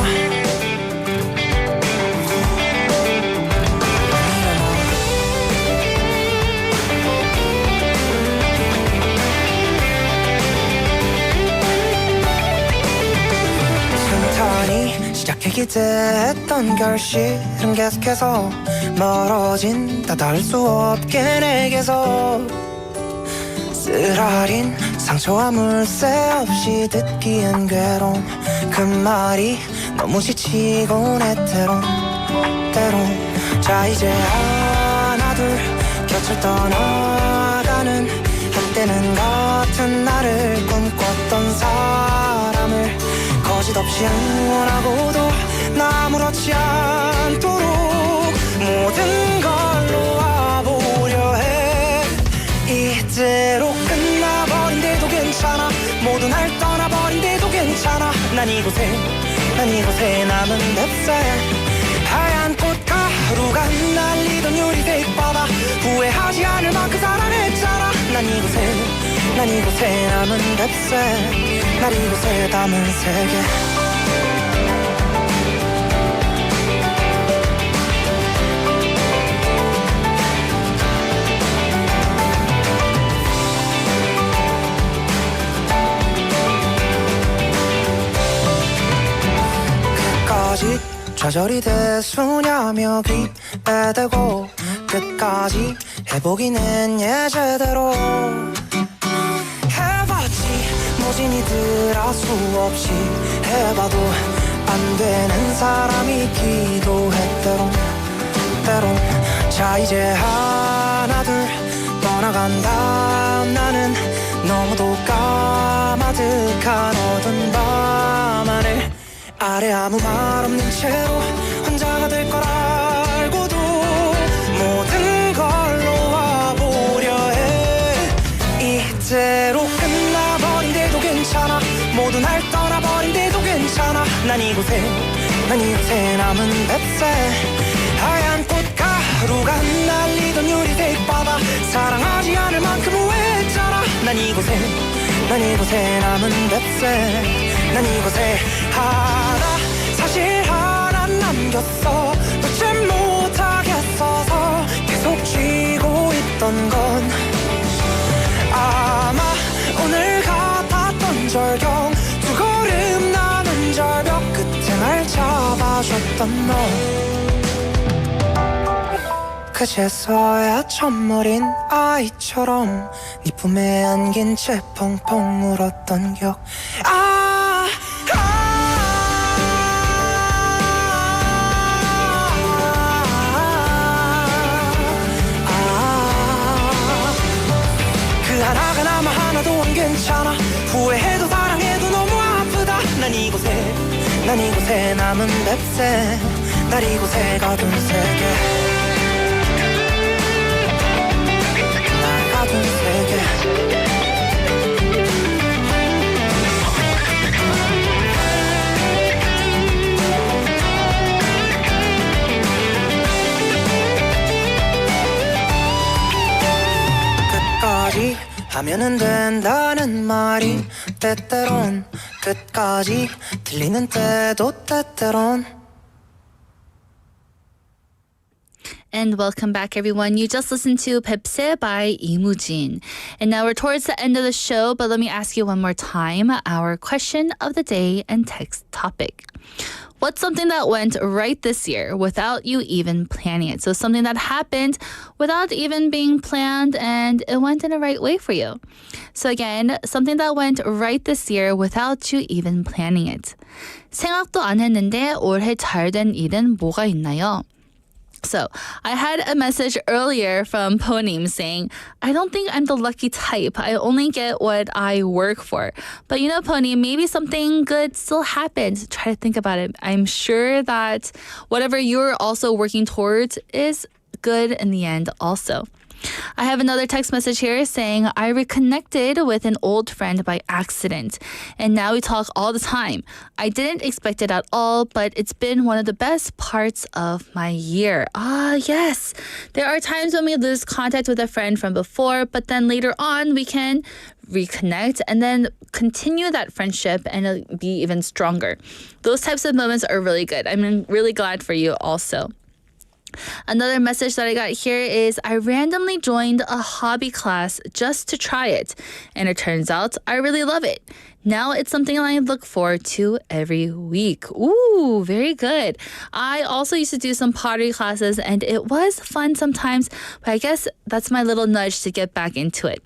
시작해 기대했던 결실은 계속해서 멀어진다 닿을 수 없게 내게서 쓰라린 상처와 물새 없이 듣기엔 괴로움 그 말이 너무 지치곤 해 때론 자 이제 하나 둘 곁을 떠나가는 한때는 같은 나를 꿈꿨던 사람을 거짓없이 응원하고도 나 아무렇지 않도록 모든 걸 놓아보려 해 이대로 끝나버린데도 괜찮아 모두 날 떠나버린데도 괜찮아 난 이곳에 남은 뱁새 하얀 꽃가루가 날리던 유리색 바다 후회하지 않을 만큼 사랑했잖아 난 이곳에 남은 뱁새 날 이곳에 담은 세계 끝까지 좌절이 대수냐며 귀에 대고 끝까지 해보기는 예제대로 모진이들아 수없이 해봐도 안 되는 사람이 기도해 때론 자 이제 하나 둘 떠나간다 나는 너무도 까마득한 어두운 밤 안에 아래 아무 말 없는 채로 혼자가 될 걸 알고도 모든 걸 놓아보려 해 이대로 끝나버린데도 괜찮아 모두 날 떠나버린데도 괜찮아 난 이곳에 남은 뱁새 하얀 꽃가루가 날리던 유리색 바다 사랑하지 않을 만큼 후회했잖아 난 이곳에 남은 뱁새 난 이곳에 사실 하나 남겼어 놓지 못하겠어서 계속 쥐고 있던 건 아마 오늘 같았던 절경 두 걸음 나는 절벽 끝에 날 잡아줬던 너 그제서야 첫머린 아이처럼 네 품에 안긴 채 펑펑 울었던 기억 그 하나가 남아 하나도 안 괜찮아 후회해도 사랑해도 너무 아프다 난 이곳에 남은 뱁새 날 이곳에 가둔 세계 날 가둔 세계 끝까지 하면은 된다는 말이 때때론 끝까지 들리는 때도 때때론 And welcome back, everyone. You just listened to Pepse by Imujin. And now we're towards the end of the show, but let me ask you one more time our question of the day and text topic. What's something that went right this year without you even planning it? So something that happened without even being planned and it went in the right way for you. So again, something that went right this year without you even planning it. 생각도 안 했는데 올해 잘된 일은 뭐가 있나요? So I had a message earlier from Ponim saying, I don't think I'm the lucky type. I only get what I work for. But you know, Ponim, maybe something good still happened. Try to think about it. I'm sure that whatever you're also working towards is good in the end also. I have another text message here saying, I reconnected with an old friend by accident, and now we talk all the time. I didn't expect it at all, but it's been one of the best parts of my year. Ah, yes. There are times when we lose contact with a friend from before, but then later on we can reconnect and then continue that friendship and it'll be even stronger. Those types of moments are really good. I'm really glad for you also. Another message that I got here is I randomly joined a hobby class just to try it, and it turns out I really love it. Now it's something I look forward to every week. Ooh, very good. I also used to do some pottery classes and it was fun sometimes, but I guess that's my little nudge to get back into it.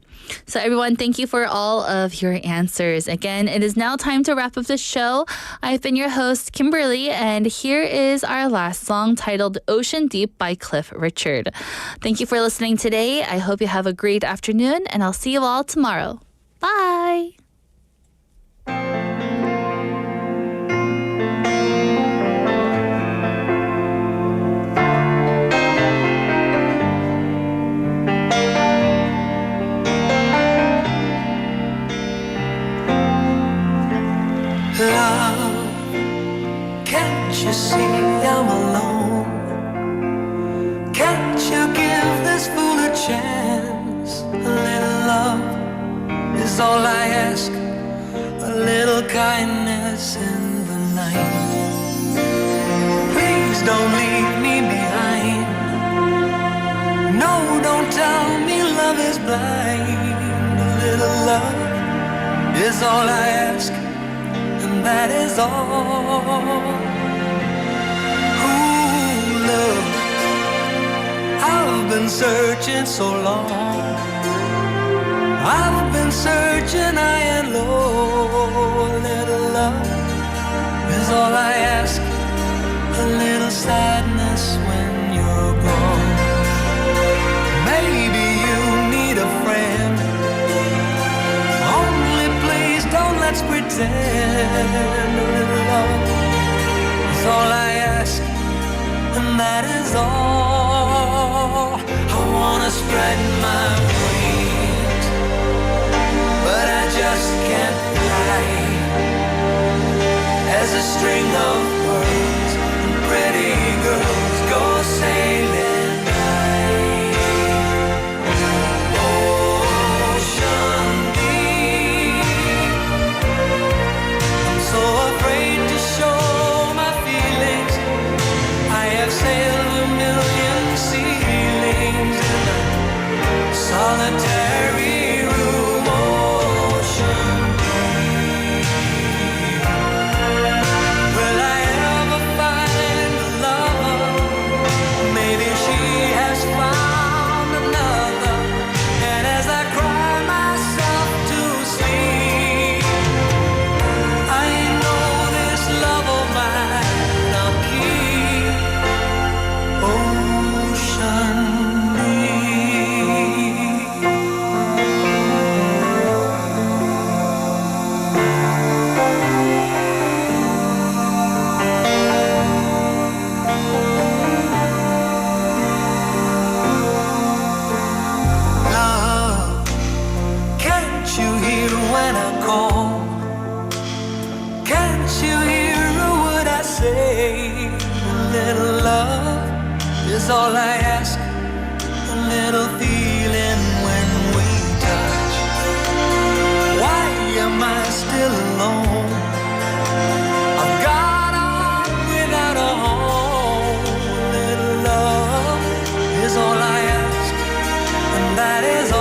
So everyone, thank you for all of your answers. Again, it is now time to wrap up the show. I've been your host, Kimberly, and here is our last song titled Ocean Deep by Cliff Richard. Thank you for listening today. I hope you have a great afternoon, and I'll see you all tomorrow. Bye! Love, can't you see I'm alone? Can't you give this fool a chance? A little love is all I ask. A little kindness in the night. Please don't leave me behind. No, don't tell me love is blind. A little love is all I ask. And that is all. Ooh, love, I've been searching so long. I've been searching high and low. A little love is all I ask. A little sadness when you're gone. Maybe you need a friend. Only please don't let's pretend. A little love is all I ask, and that is all. I wanna spread my wings, but I just can't fly. As a string of birds and pretty girls go sailing by. Ocean deep, I'm so afraid to show my feelings. I have sailed a million ceilings in a solitary room. Ocean deep, will I ever find a lover? Maybe she has found another. And as I cry myself to sleep, I know this love of mine I'll keep. Ocean love, can't you hear when I call? Can't you hear a word I say? A little love is all I ask. A little feeling when we touch. Why am I still alone? I've got a heart without a home. A little love that is all